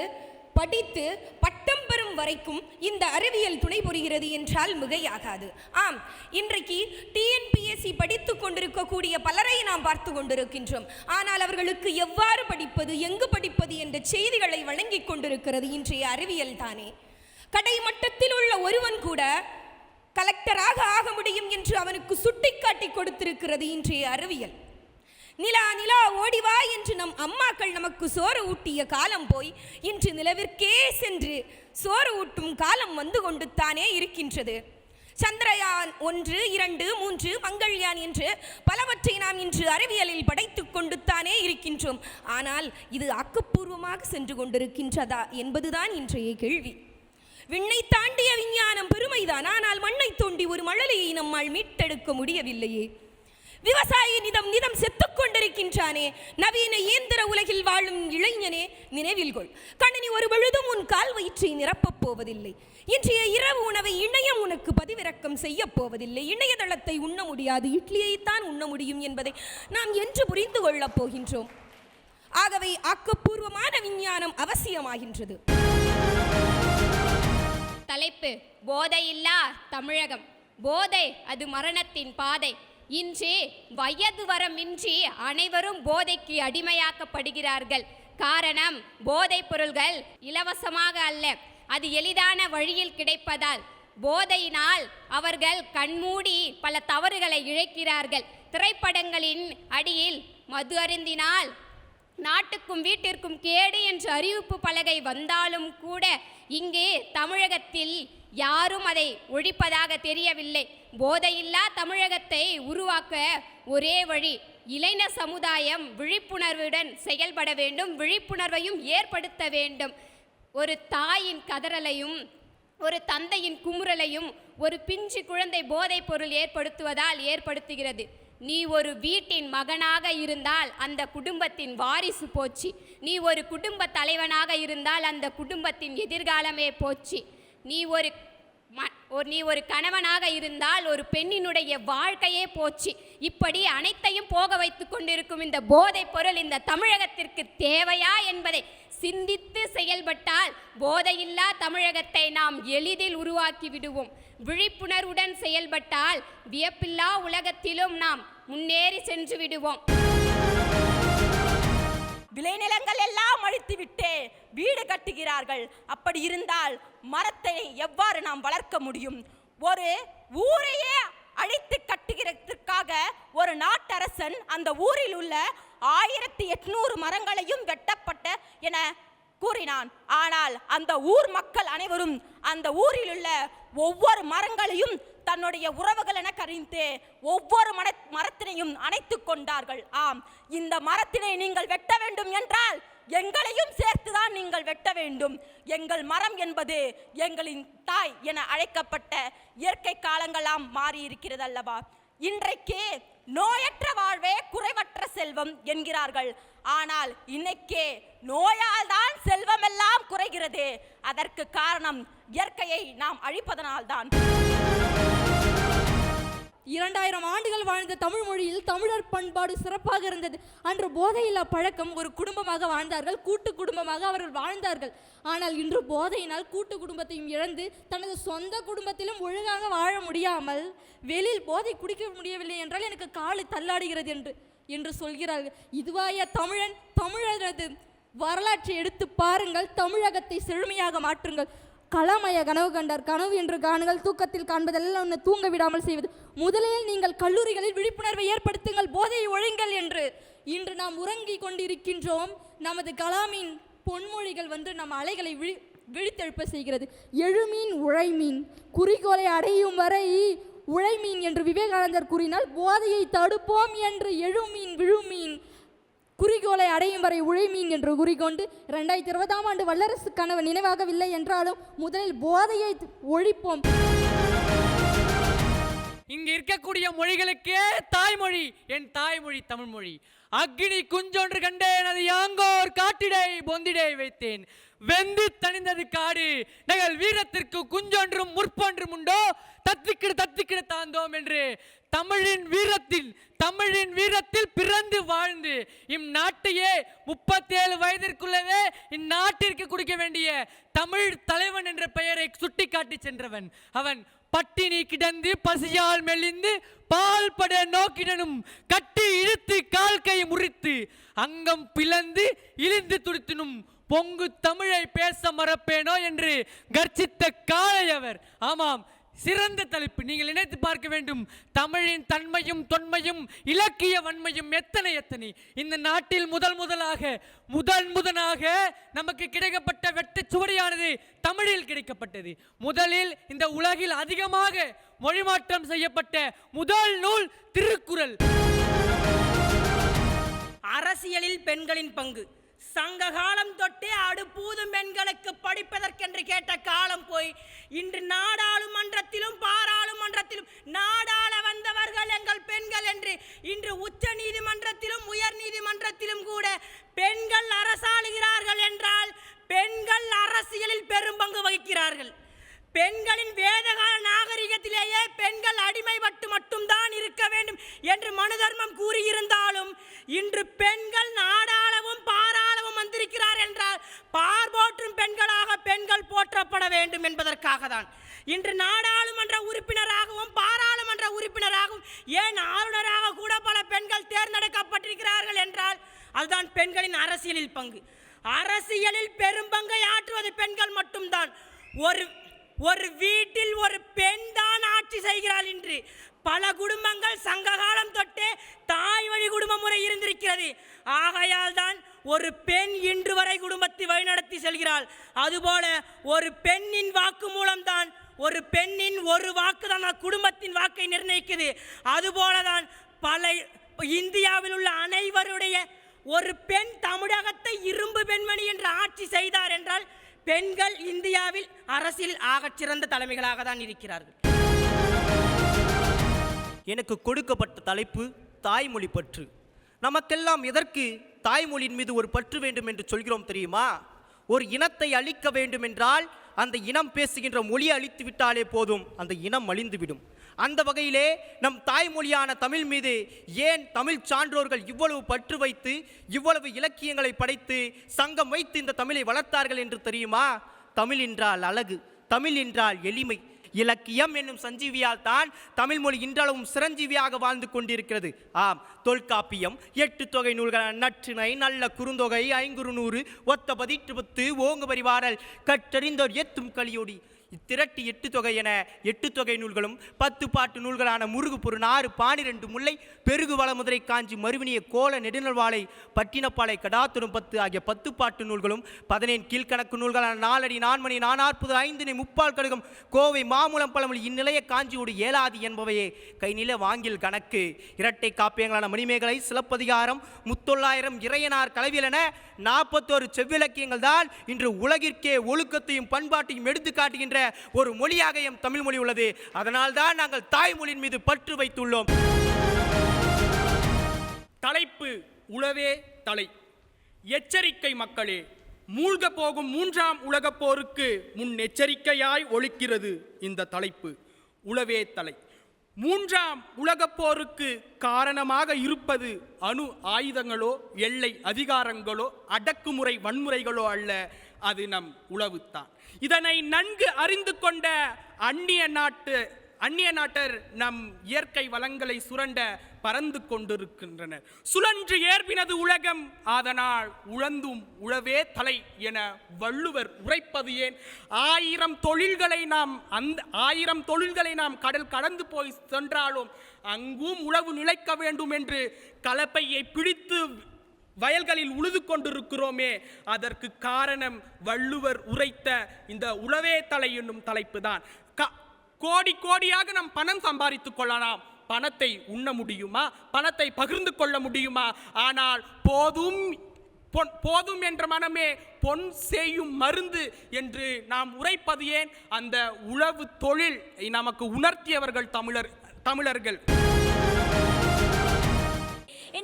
படித்து பட்டம் பெறும் வரைக்கும் இந்த அறிவியல் துணை புரிகிறது என்றால் மிகையாகாது. ஆம், இன்றைக்கு டிஎன்பிஎஸ்சி படித்து கொண்டிருக்கக்கூடிய பலரை நாம் பார்த்து கொண்டிருக்கின்றோம். ஆனால் அவர்களுக்கு எவ்வாறு படிப்பது, எங்கு படிப்பது என்ற செய்திகளை வழங்கி கொண்டிருக்கிறது இன்றைய அறிவியல் தானே. கடைமட்டத்தில் உள்ள ஒருவன் கூட கலெக்டராக ஆக முடியும் என்று அவனுக்கு சுட்டிக்காட்டி கொடுத்திருக்கிறது இன்றைய அறிவியல். நிலா நிலா ஓடிவா என்று நம் அம்மாக்கள் நமக்கு சோறு ஊட்டிய காலம் போய் இன்று நிலவிற்கே சென்று சோறு ஊட்டும் காலம் வந்து கொண்டு தானே இருக்கின்றது. சந்திரயான் 1, 2, 3, மங்கள்யான் என்று பலவற்றை நாம் இன்று அறிவியலில் படைத்து கொண்டு தானே இருக்கின்றோம். ஆனால் இது ஆக்கப்பூர்வமாக சென்று கொண்டிருக்கின்றதா என்பதுதான் இன்றைய கேள்வி. விண்ணை தாண்டிய விஞ்ஞானம் பெருமைதான், ஆனால் மண்ணை தோண்டி ஒரு மழலையை நம்மால் மீட்டெடுக்க முடியவில்லையே. விவசாயி நிதம் செத்துக் கொண்டிருக்கின்றானே. நவீன இயந்திர உலகில் வாழும் இளைஞனே, நினைவில் கொள், கணினி ஒரு பொழுதும் உன் கால் வயிற்றை நிரப்பப் போவதில்லை. இன்றைய இரவு உணவை இணையம் உனக்கு பதிவிறக்கம் செய்ய போவதில்லை. இணையதளத்தை உண்ண முடியாது, இட்லியைத்தான் உண்ண முடியும் என்பதை நாம் என்று புரிந்து கொள்ளப் போகின்றோம். ஆகவே ஆக்கப்பூர்வமான விஞ்ஞானம் அவசியமாகின்றது. தலைப்பு: போதையில்லா தமிழகம். போதை அது மரணத்தின் பாதை. இன்று வயது வரமின்றி அனைவரும் போதைக்கு அடிமையாக்கப்படுகிறார்கள். காரணம், போதைப் பொருள்கள் இலவசமாக அல்ல, அது எளிதான வழியில் கிடைப்பதால். போதையினால் அவர்கள் கண்மூடி பல தவறுகளை இழைக்கிறார்கள். திரைப்படங்களின் அடியில் மது அருந்தினால் நாட்டுக்கும் வீட்டிற்கும் கேடு என்ற அறிவிப்பு பலகை வந்தாலும் கூட இங்கு தமிழகத்தில் யாரும் அதை ஒழிப்பதாக தெரியவில்லை. போதையில்லா தமிழகத்தை உருவாக்க ஒரே வழி, இளைஞர் சமுதாயம் விழிப்புணர்வுடன் செயல்பட வேண்டும், விழிப்புணர்வையும் ஏற்படுத்த வேண்டும். ஒரு தாயின் கதறலையும் ஒரு தந்தையின் குமுறலையும் ஒரு பிஞ்சு குழந்தை போதைப் பொருள் ஏற்படுத்துவதால் ஏற்படுத்துகிறது. நீ ஒரு வீட்டின் மகனாக இருந்தால் அந்த குடும்பத்தின் வாரிசு போச்சு. நீ ஒரு குடும்ப தலைவனாக இருந்தால் அந்த குடும்பத்தின் எதிர்காலமே போச்சு. நீ ஒரு கணவனாக இருந்தால் ஒரு பெண்ணினுடைய வாழ்க்கையே போச்சு. இப்படி அனைத்தையும் போக வைத்து கொண்டிருக்கும் இந்த போதைப் பொருள் இந்த தமிழகத்திற்கு தேவையா என்பதை சிந்தித்து செயல்பட்டால் போதையில்லா தமிழகத்தை நாம் எளிதில் உருவாக்கி விடுவோம். விழிப்புணர்வுடன் செயல்பட்டால் வியப்பில்லா உலகத்திலும் நாம் முன்னேறி சென்று விடுவோம். விளைநிலங்கள் எல்லாம் அழித்து விட்டு வீடு கட்டுகிறார்கள். அப்படி இருந்தால் மரத்தை எவ்வாறு நாம் வளர்க்க முடியும்? ஒரு ஊரையே அழித்து கட்டுகிறதுக்காக ஒரு நாட்டரசன் அந்த ஊரில் உள்ள 1800 மரங்களையும் வெட்டப்பட்ட என கூறினான். ஆனால் அந்த ஊர் மக்கள் அனைவரும் அந்த ஊரில் உள்ள ஒவ்வொரு மரங்களையும் தன்னுடைய உறவுகள் என கருதி ஒவ்வொரு மரத்தினையும் அணைத்து கொண்டார்கள். ஆம், இந்த மரத்தினை நீங்கள் வெட்ட வேண்டும் என்றால் எங்களையும் சேர்த்துதான் நீங்கள் வெட்ட வேண்டும். எங்கள் மரம் என்பது எங்களின் தாய் என அழைக்கப்பட்ட இயற்கை காலங்களாம் மாறி இருக்கிறது அல்லவா? இன்றைக்கு நோயற்ற வாழ்வே குறைவற்ற செல்வம் என்கிறார்கள். ஆனால் இன்னைக்கு நோயால் தான் செல்வமெல்லாம் குறைகிறது. அதற்கு காரணம் இயற்கையை நாம் அழிப்பதனால்தான். 2000 ஆண்டுகள் வாழ்ந்த தமிழ் மொழியில் தமிழர் பண்பாடு சிறப்பாக இருந்தது. அன்று போதையில்லா பழக்கம், ஒரு குடும்பமாக வாழ்ந்தார்கள், கூட்டு குடும்பமாக அவர்கள் வாழ்ந்தார்கள். ஆனால் இன்று போதையினால் கூட்டு குடும்பத்தையும் இழந்து தனது சொந்த குடும்பத்திலும் ஒழுங்காக வாழ முடியாமல் வெளியில் போதை குடிக்க முடியவில்லை என்றால் எனக்கு காலை தள்ளாடுகிறது என்று சொல்கிறார்கள். இதுவாய தமிழன்? தமிழரது வரலாற்றை எடுத்து பாருங்கள். தமிழகத்தை செழுமையாக மாற்றுங்கள். களமய கனவு கண்டார். கனவு என்று காணுங்கள், தூக்கத்தில் காண்பதெல்லாம் உன்னை தூங்க விடாமல் செய்வது. முதலில் நீங்கள் கல்லூரிகளில் விழிப்புணர்வை ஏற்படுத்துங்கள், போதையை ஒழிங்கள் என்று. இன்று நாம் உறங்கி கொண்டிருக்கின்றோம். நமது கலாமின் பொன்மொழிகள் நம் அலைகளை விழித்தெழுப்ப செய்கிறது. எழுமீன் உழைமீன், குறிக்கோளை அடையும் வரை உழைமீன் என்று விவேகானந்தர் கூறினால், போதையை தடுப்போம் என்று எழுமீன் விழுமீன், குறிக்கோளை அடையும் வரை உழைமீன் என்று கூறிக்கொண்டு 2020ஆம் ஆண்டு வல்லரசு கனவு நினைவாகவில்லை என்றாலும் முதலில் போதையை ஒழிப்போம். இங்கு இருக்கக்கூடிய மொழிகளுக்கே தாய்மொழி என் தாய்மொழி தமிழ்மொழி. அக்னி குஞ்சொன்று கண்டேன், அது யாங்கோர் காட்டிடை பொந்திடை வைத்தேன். வெந்து தணிந்தது காடு, நகல் வீரத்திற்கு குஞ்சொன்றும் முற்பொன்றும் உண்டோ, தத்திக்கிட தாந்தோம் என்று தமிழின் வீரத்தில் பிறந்து வாழ்ந்து இந்நாட்டையே 37 வயதிற்குள்ளவே இந்நாட்டிற்கு கொடுக்க வேண்டிய தமிழ் தலைவன் என்ற பெயரை சுட்டிக்காட்டி சென்றவன் அவன். பட்டினி கிடந்து பசியால் மெலிந்து பால் பட நோக்கிடனும் கட்டி இழுத்து கால் கை முறித்து அங்கம் பிளந்து இழிந்து துடித்தினும் பொங்கு தமிழை பேச மறப்பேனோ என்று கர்ஜித்த காளை அவர். ஆமாம், சிறந்த தலைப்பு. நீங்கள் நினைத்து பார்க்க வேண்டும். தமிழின் தன்மையும் தொன்மையும் இலக்கிய வன்மையும் எத்தனை இந்த நாட்டில் முதலாக நமக்கு கிடைக்கப்பட்ட வெட்டுச் சுவடியானது தமிழில் கிடைக்கப்பட்டது. முதலில் இந்த உலகில் அதிகமாக மொழிமாற்றம் செய்யப்பட்ட முதல் நூல் திருக்குறள். அரசியலில் பெண்களின் பங்கு சங்க காலம் தொட்டே அடுப்பூதும் பெண்களுக்கு படிப்பதற்கென்று கேட்ட காலம் போய் இன்று நாடாளுமன்றத்திலும் பாராளுமன்றத்திலும் நாடாள வந்தவர்கள் எங்கள் பெண்கள் என்று இன்று உச்ச நீதிமன்றத்திலும் உயர் நீதிமன்றத்திலும் கூட பெண்கள் அரசாளுகிறார்கள் என்றால் பெண்கள் அரசியலில் பெரும் பங்கு வகிக்கிறார்கள். பெண்களின் வேதகால நாகரிகத்திலேயே பெண்கள் அடிமைப்பட்டு மட்டும்தான் இருக்க வேண்டும் என்று மனு தர்மம் கூறியிருந்தாலும் இன்று பெண்கள் நாடாளவும் பாராளவும் வந்திருக்கிறார் என்றால் பார்போற்றும் பெண்களாக பெண்கள் போற்றப்பட வேண்டும் என்பதற்காக தான். இன்று நாடாளுமன்ற உறுப்பினராகவும் பாராளுமன்ற உறுப்பினராகவும் ஏன் ஆளுநராக கூட பல பெண்கள் தேர்ந்தெடுக்கப்பட்டிருக்கிறார்கள் என்றால் அதுதான் பெண்களின் அரசியலில் பங்கு. அரசியலில் பெரும் பங்கை ஆற்றுவது பெண்கள் மட்டும்தான். ஒரு வீட்டில் ஒரு பெண் தான் ஆட்சி செய்கிறாள். இன்று பல குடும்பங்கள் சங்க காலம் தொட்டே தாய் வழி குடும்ப முறை இருந்திருக்கிறது. ஆகையால் தான் ஒரு பெண் இன்று வரை குடும்பத்தை வழிநடத்தி செல்கிறாள். அதுபோல ஒரு பெண்ணின் வாக்கு மூலம்தான், ஒரு பெண்ணின் ஒரு வாக்கு தான் குடும்பத்தின் வாக்கை நிர்ணயிக்குது. அதுபோலதான் இந்தியாவில் உள்ள அனைவருடைய ஒரு பெண் தமிழகத்தை இரும்பு பெண்மணி என்று ஆட்சி செய்தார் என்றால் பெண்கள் இந்தியாவில் அரசியல் ஆகச் சிறந்த தலைமைகளாக தான் இருக்கிறார்கள். எனக்கு கொடுக்கப்பட்ட தலைப்பு தாய்மொழி பற்று. நமக்கெல்லாம் எதற்கு தாய்மொழியின் மீது ஒரு பற்று வேண்டும் என்று சொல்கிறோம் தெரியுமா? ஒரு இனத்தை அழிக்க வேண்டும் என்றால் அந்த இனம் பேசுகின்ற மொழியை அழித்து விட்டாலே போதும், அந்த இனம் அழிந்துவிடும். அந்த வகையிலே நம் தாய்மொழியான தமிழ் மீது ஏன் தமிழ் சான்றோர்கள் இவ்வளவு பற்று வைத்து இவ்வளவு இலக்கியங்களை படைத்து சங்கம் வைத்து இந்த தமிழை வளர்த்தார்கள் என்று தெரியுமா? தமிழ் என்றால் அழகு, தமிழ் என்றால் எளிமை. இலக்கியம் என்னும் சஞ்சீவியால் தான் தமிழ் மொழி இன்றளவும் சிரஞ்சீவியாக வாழ்ந்து கொண்டிருக்கிறது. ஆம், தொல்காப்பியம், 8 தொகை நூல்கள், நற்றிணை, நல்ல குறுந்தொகை, ஐங்குறுநூறு, ஒத்த பதிற்று பத்து, ஓங்கு பரிவாரல், கற்றறிந்தோர் எத்தும் கலியோடி, இத்திரட்டு 8 தொகை என 8 தொகை நூல்களும் 10 பாட்டு நூல்களான முருகு பொரு 6 12 முல்லை, பெருகு வளமுதிரை காஞ்சி, மறுவினிய கோல நெடுநல்வாளை, பட்டினப்பாலை, கடாத்துரும் 10 ஆகிய 10 பாட்டு நூல்களும் 17 கீழ்கணக்கு நூல்களான 4 அடி 4 மணி 440 5 முப்பால் கடுகம், கோவை மாமூலம் பழமொழி, இந்நிலைய காஞ்சியோடு ஏலாதி என்பவையே கைநில வாங்கில் கணக்கு. இரட்டை காப்பியங்களான மணிமேகலை, சிலப்பதிகாரம், முத்தொள்ளாயிரம், இறையனார், கலவியல் என 41 செவ்விலக்கியங்கள் தான் இன்று உலகிற்கே ஒழுக்கத்தையும் பண்பாட்டையும் எடுத்து காட்டுகின்ற ஒரு மொழியாக எம் தமிழ் மொழி உள்ளது. அதனால் தான் நாங்கள் தாய்மொழியின் மீது பற்று வைத்துள்ளோம். தலைப்பு உளவே தலை. எச்சரிக்கை மக்களே, மூழ்க போகும் 3ஆம் உலகப் போருக்கு முன் எச்சரிக்கையாய் ஒலிக்கிறது இந்த தலைப்பு உளவே தலை. 3ஆம் உலகப் போருக்கு காரணமாக இருப்பது அணு ஆயுதங்களோ நாட்டை அதிகாரங்களோ அடக்குமுறை வன்முறைகளோ அல்ல, அது நம் உளவுத்தான். இதனை நன்கு அறிந்து கொண்ட அந்நிய நாட்டர் நம் இயற்கை வளங்களை சுரண்ட பறந்து கொண்டிருக்கின்றனர். சுழன்று ஏற்பினது உலகம், அதனால் உழந்தும் உழவே தலை என வள்ளுவர் உரைப்பது ஏன்? 1000 தொழில்களை நாம் கடல் கடந்து போய் சென்றாலும் அங்கும் உழவு நிலைக்க வேண்டும் என்று கலப்பையை பிடித்து வயல்களில் உழுது கொண்டிருக்கிறோமே, அதற்கு காரணம் வள்ளுவர் உரைத்த இந்த உழவே தலை என்னும் தலைப்பு தான். கோடி கோடியாக நாம் பணம் சம்பாதித்துக் கொள்ளலாம், பணத்தை உண்ண முடியுமா? பணத்தை பகிர்ந்து கொள்ள முடியுமா? ஆனால் போதும் என்ற மனமே பொன் செய்யும் மருந்து என்று நாம் உரைப்பது ஏன்? அந்த உழவு தொழில் நமக்கு உணர்த்தியவர்கள் தமிழர்கள்.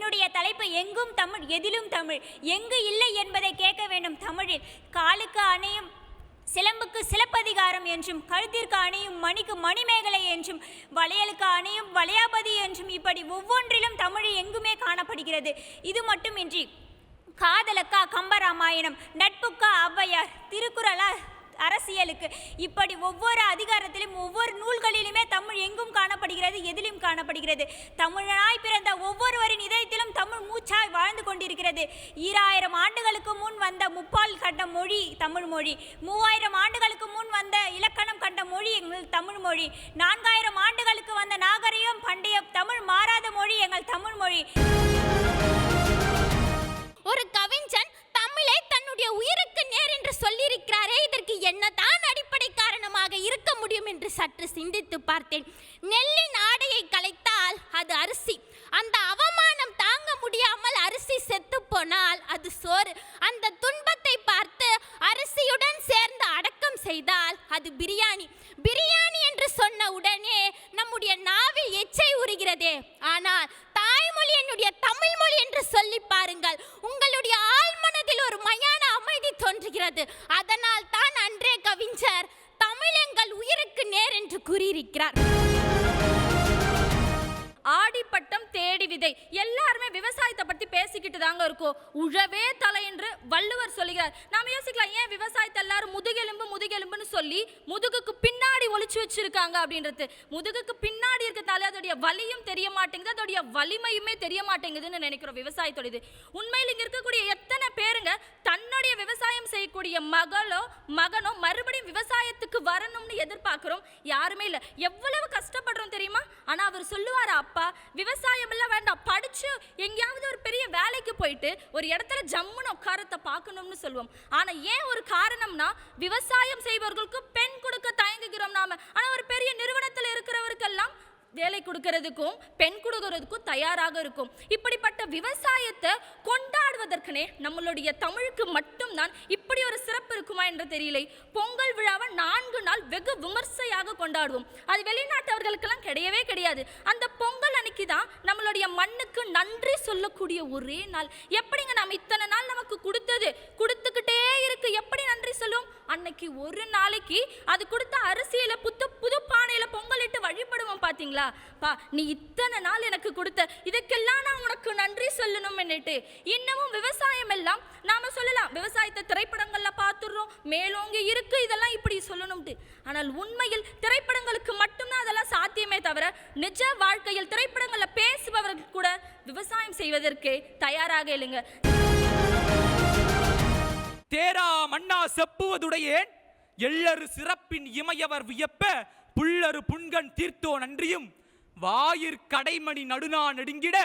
என்னுடைய தலைப்பு எங்கும் தமிழ் எதிலும் தமிழ். எங்கு இல்லை என்பதை கேட்க வேண்டும் தமிழில். காலுக்கு அணையும் சிலம்புக்கு சிலப்பதிகாரம் என்றும், கழுத்திற்கு அணியும் மணிக்கு மணிமேகலை என்றும், வளையலுக்கு அணியும் வளையாபதி என்றும், இப்படி ஒவ்வொன்றிலும் தமிழ் எங்குமே காணப்படுகிறது. இது மட்டுமின்றி காதலுக்கா கம்பராமாயணம், நட்புக்கா ஔவையார், திருக்குறளா அரசியலுக்கு, இப்படி ஒவ்வொரு அதிகாரத்திலும் ஒவ்வொரு நூல்களிலுமே தமிழ் எங்கும் காணப்படுகிறது, எதிலும் காணப்படுகிறது. தமிழனாய் பிறந்த ஒவ்வொருவரின் இதயத்திலும் தமிழ் மூச்சாய் வாழ்ந்து கொண்டிருக்கிறது. 2000 ஆண்டுகளுக்கு முன் வந்த முப்பால் கண்ட மொழி தமிழ் மொழி. 3000 ஆண்டுகளுக்கு முன் வந்த இலக்கணம் கண்ட மொழி எங்கள் தமிழ் மொழி. 4000 ஆண்டுகளுக்கு வந்த நாகரிகம் பண்டைய தமிழ் மாறாத மொழி எங்கள் தமிழ் மொழி. ஒரு கவிஞன் தமிழை தன்னுடைய உயிருக்கு நேர் என்று சொல்லியிருக்கிறாரே, இதற்கு என்னதான் அடிப்படை காரணமாக இருக்க முடியும் என்று சற்று சிந்தித்து பார்த்தேன். நெல்லின் ஆடையை கலைத்தால் அது அரிசி. அந்த அவமானம் தாங்க முடியாமல் அரிசி செத்து போனால் அது சோறு. அந்த துன்பத்தை பார்த்து அரிசியுடன் சேர்ந்து அடக்கம் செய்தால் அது பிரியாணி. பிரியாணி என்று சொன்ன உடனே நம்முடைய நாவில் எச்சை உருகிறதே. ஆனால் தாய்மொழி என்னுடைய தமிழ் மொழி என்று சொல்லி பாருங்கள், உங்களுடைய ஆழ்மனதில் ஒரு மயான அமைதி தோன்றுகிறது. அதனால் தான் அன்றே கவிஞர் தமிழ் எங்கள் உயிருக்கு நேர் என்று கூறியிருக்கிறார். ஆடிப்பட்டம் தேடி விதை, எல்லாருமே விவசாயத்தை பற்றி பேசிக்கிட்டு தாங்க இருக்கோம். உழவே தலை என்று வள்ளுவர் சொல்லுகிறார். நாம யோசிக்கலாம், ஏன் விவசாயத்தை எல்லாரும் முதுகெலும்பு முதுகெலும்புன்னு சொல்லி முதுகுக்கு பின்னாடி ஒளிச்சு வச்சிருக்காங்க அப்படின்றது. முதுகுக்கு பின்னாடி இருக்கிறதால அதோடைய வலியும் தெரிய மாட்டேங்குது, அதோடைய வலிமையுமே தெரிய மாட்டேங்குதுன்னு நினைக்கிறோம் விவசாயத்தோட. உண்மையில் இங்க இருக்கக்கூடிய எத்தனை பேருங்க தன்னுடைய விவசாயம் செய்யக்கூடிய மகனோ மறுபடியும் விவசாயத்துக்கு வரணும்னு எதிர்பார்க்கிறோம்? யாருமே இல்லை. எவ்வளவு கஷ்டப்படுறோம் தெரியுமா? ஆனா அவர் சொல்லுவார், அப்பா விவசாயம் எல்லாம் வேண்டாம், படிச்சு எங்கேயாவது ஒரு பெரிய வேலைக்கு போயிட்டு ஒரு இடத்துல ஜம்முன்னு உட்காரத்தை பார்க்கணும்னு சொல்லுவோம். ஆனா ஏன் ஒரு காரணம்னா, விவசாயம் செய்பவர்களுக்கு பெண் கொடுக்க தயங்குகிறோம் நாம. ஆனா ஒரு பெரிய நிறுவனத்தில் இருக்கிறவருக்கெல்லாம் வேலை கொடுக்கறதுக்கும் பெண் கொடுக்கறதுக்கும் தயாராக இருக்கும். இப்படிப்பட்ட விவசாயத்தை கொண்டாடுவதற்குனே நம்மளுடைய தமிழுக்கு மட்டும்தான் இப்படி ஒரு சிறப்பு இருக்குமா என்று தெரியலை. பொங்கல் விழாவை 4 நாள் வெகு விமர்சையாக கொண்டாடுவோம். அது வெளிநாட்டவர்களுக்கெல்லாம் கிடையவே கிடையாது. அந்த பொங்கல் அன்னைக்கு தான் நம்மளுடைய மண்ணுக்கு நன்றி சொல்லக்கூடிய ஒரே நாள். எப்படிங்க நாம் இத்தனை நாள் நமக்கு கொடுத்தது கொடுத்துக்கிட்டே இருக்கு, எப்படி நன்றி சொல்லுவோம்? அன்னைக்கு ஒரு நாளைக்கு அது கொடுத்த அரிசியில புது பானையில பொங்கல் இட்டு வழிபடுவோம். பாத்தீங்களா பா, நீ இத்தனை நாள் எனக்கு கொடுத்த, இதுக்கெல்லாம் நான் உனக்கு நன்றி சொல்லணும் என்னட்டு. இன்னமும் விவசாயம் எல்லாம் நாம சொல்லலாம், விவசாயத்தை திரைப்படங்கள்ல பார்த்துடுறோம், மேலோங்கி இருக்கு, இதெல்லாம் இப்படி சொல்லணும்ட்டு. ஆனால் உண்மையில் திரைப்படங்களுக்கு மட்டும்தான் அதெல்லாம் சாத்தியமே தவிர, நிஜ வாழ்க்கையில் திரைப்படங்கள்ல பேசுபவர்கள் கூட விவசாயம் செய்வதற்கு தயாராக இல்லைங்க. தேரா மன்னா செப்புவதுடையேன் எள்ளரு சிறப்பின் இமையவர் வியப்ப புள்ளரு புண்கண் தீர்த்தோ நன்றியும் வாயிற் கடைமணி நடுநா நெடுங்கிட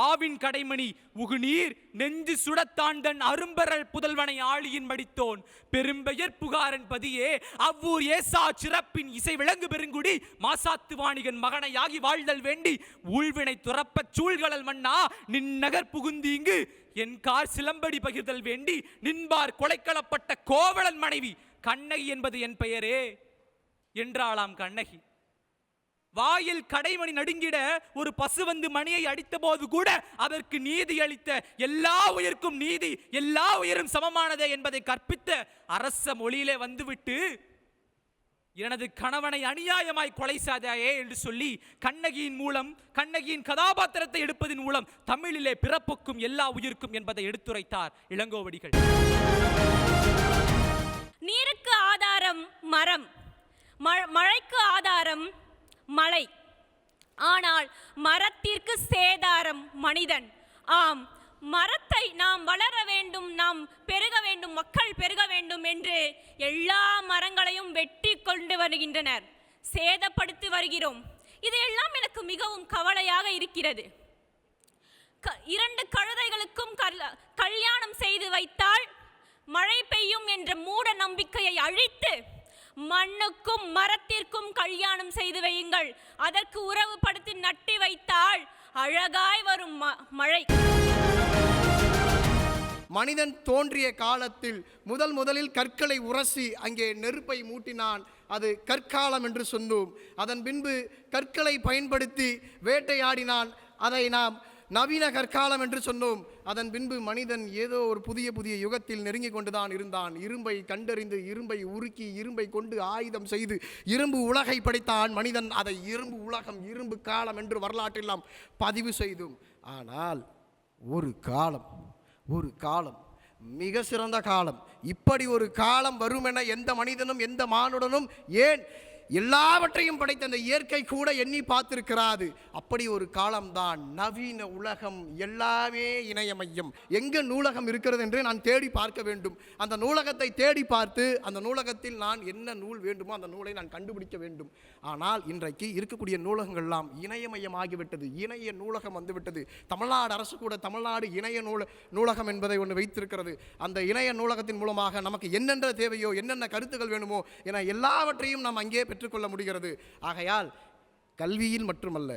ஆவின் கடைமணி உகுநீர் நெஞ்சு சுடத்தாண்டன் அரும்பரல் புதல்வனை ஆளியின் மடித்தோன் பெரும்பெயர் புகாரன் பதியே அவ்வூர் ஏசா சிறப்பின் இசை விளங்கு பெருங்குடி மாசாத்து வாணிகன் மகனையாகி வாழ்தல் வேண்டி ஊழ்வினை துறப்பச் சூழ்கடல் மன்னா நின் நகர் புகுந்தீங்கு என் கார் சிலம்படி பகிர்தல் வேண்டி நின்பார் கொலைக்களப்பட்ட கோவலன் மனைவி கண்ணகி என்பது என் பெயரே என்றாளாம் கண்ணகி. வாயில் கடைமணி நடுங்கிட ஒரு பசு வந்து மணியை அடித்த போது கூட அதற்கு நீதி அளித்த, எல்லா உயிர்க்கும் நீதி, எல்லா உயிரும் சமமானதே என்பதை கற்பித்த அரச மொழியிலே வந்துவிட்டு எனது கணவனை அநியாயமாய் கொலை செய்தாயே என்று சொல்லி கண்ணகியின் மூலம், கண்ணகியின் கதாபாத்திரத்தை எடுப்பதன் மூலம் தமிழிலே பிறப்புக்கும் எல்லா உயிர்க்கும் என்பதை எடுத்துரைத்தார் இளங்கோவடிகள். நீருக்கு ஆதாரம் மரம், மழைக்கு ஆதாரம் மலை, ஆனால் மரத்திற்கு சேதாரம் மனிதன். ஆம், மரத்தை நாம் வளர வேண்டும், நாம் பெருக வேண்டும், மக்கள் பெருக வேண்டும் என்று எல்லா மரங்களையும் வெட்டி கொண்டு வருகின்றனர், சேதப்படுத்தி வருகிறோம். இதையெல்லாம் எனக்கு மிகவும் கவலையாக இருக்கிறது. 2 கழுதைகளுக்கும் கல்யாணம் செய்து வைத்தால் மழை பெய்யும் என்ற மூட நம்பிக்கையை அழித்து மண்ணுக்கும் மரத்திற்கும் கல்யாணம் செய்து வையுங்கள். அதற்கு உறவுபடுத்தி நட்டி வைத்தால் அழகாய் வரும் மழை. மனிதன் தோன்றிய காலத்தில் முதலில் கற்களை உரசி அங்கே நெருப்பை மூட்டினான். அது கற்காலம் என்று சொன்னோம். அதன் பின்பு கற்களை பயன்படுத்தி வேட்டையாடினான். அதை நாம் நவீன கற்காலம் என்று சொன்னோம். அதன் பின்பு மனிதன் ஏதோ ஒரு புதிய புதிய யுகத்தில் நெருங்கி கொண்டுதான் இருந்தான். இரும்பை கண்டறிந்து, இரும்பை உருக்கி, இரும்பை கொண்டு ஆயுதம் செய்து இரும்பு உலகை படைத்தான் மனிதன். அதை இரும்பு உலகம், இரும்பு காலம் என்று வரலாற்றெல்லாம் பதிவு செய்தோம். ஆனால் ஒரு காலம் மிக சிறந்த காலம். இப்படி ஒரு காலம் வரும் என எந்த மனிதனும் எந்த மானுடனும் ஏன் எல்லாவற்றையும் படைத்த அந்த இயற்கை கூட எண்ணி பார்த்திருக்கிறாது. அப்படி ஒரு காலம்தான் நவீன உலகம். எல்லாமே இணையமையம். எங்கே நூலகம் இருக்கிறது என்று நான் தேடி பார்க்க வேண்டும். அந்த நூலகத்தை தேடி பார்த்து அந்த நூலகத்தில் நான் என்ன நூல் வேண்டுமோ அந்த நூலை நான் கண்டுபிடிக்க வேண்டும். ஆனால் இன்றைக்கு இருக்கக்கூடிய நூலகங்கள்லாம் இணையமயம் ஆகிவிட்டது. இணைய நூலகம் வந்துவிட்டது. தமிழ்நாடு அரசு கூட தமிழ்நாடு இணைய நூலகம் என்பதை ஒன்று வைத்திருக்கிறது. அந்த இணைய நூலகத்தின் மூலமாக நமக்கு என்னென்ன தேவையோ, என்னென்ன கருத்துக்கள் வேணுமோ என எல்லாவற்றையும் நாம் அங்கே பெற்றுக்கொள்ள முடிகிறது. ஆகையால் கல்வியில் மட்டுமல்ல,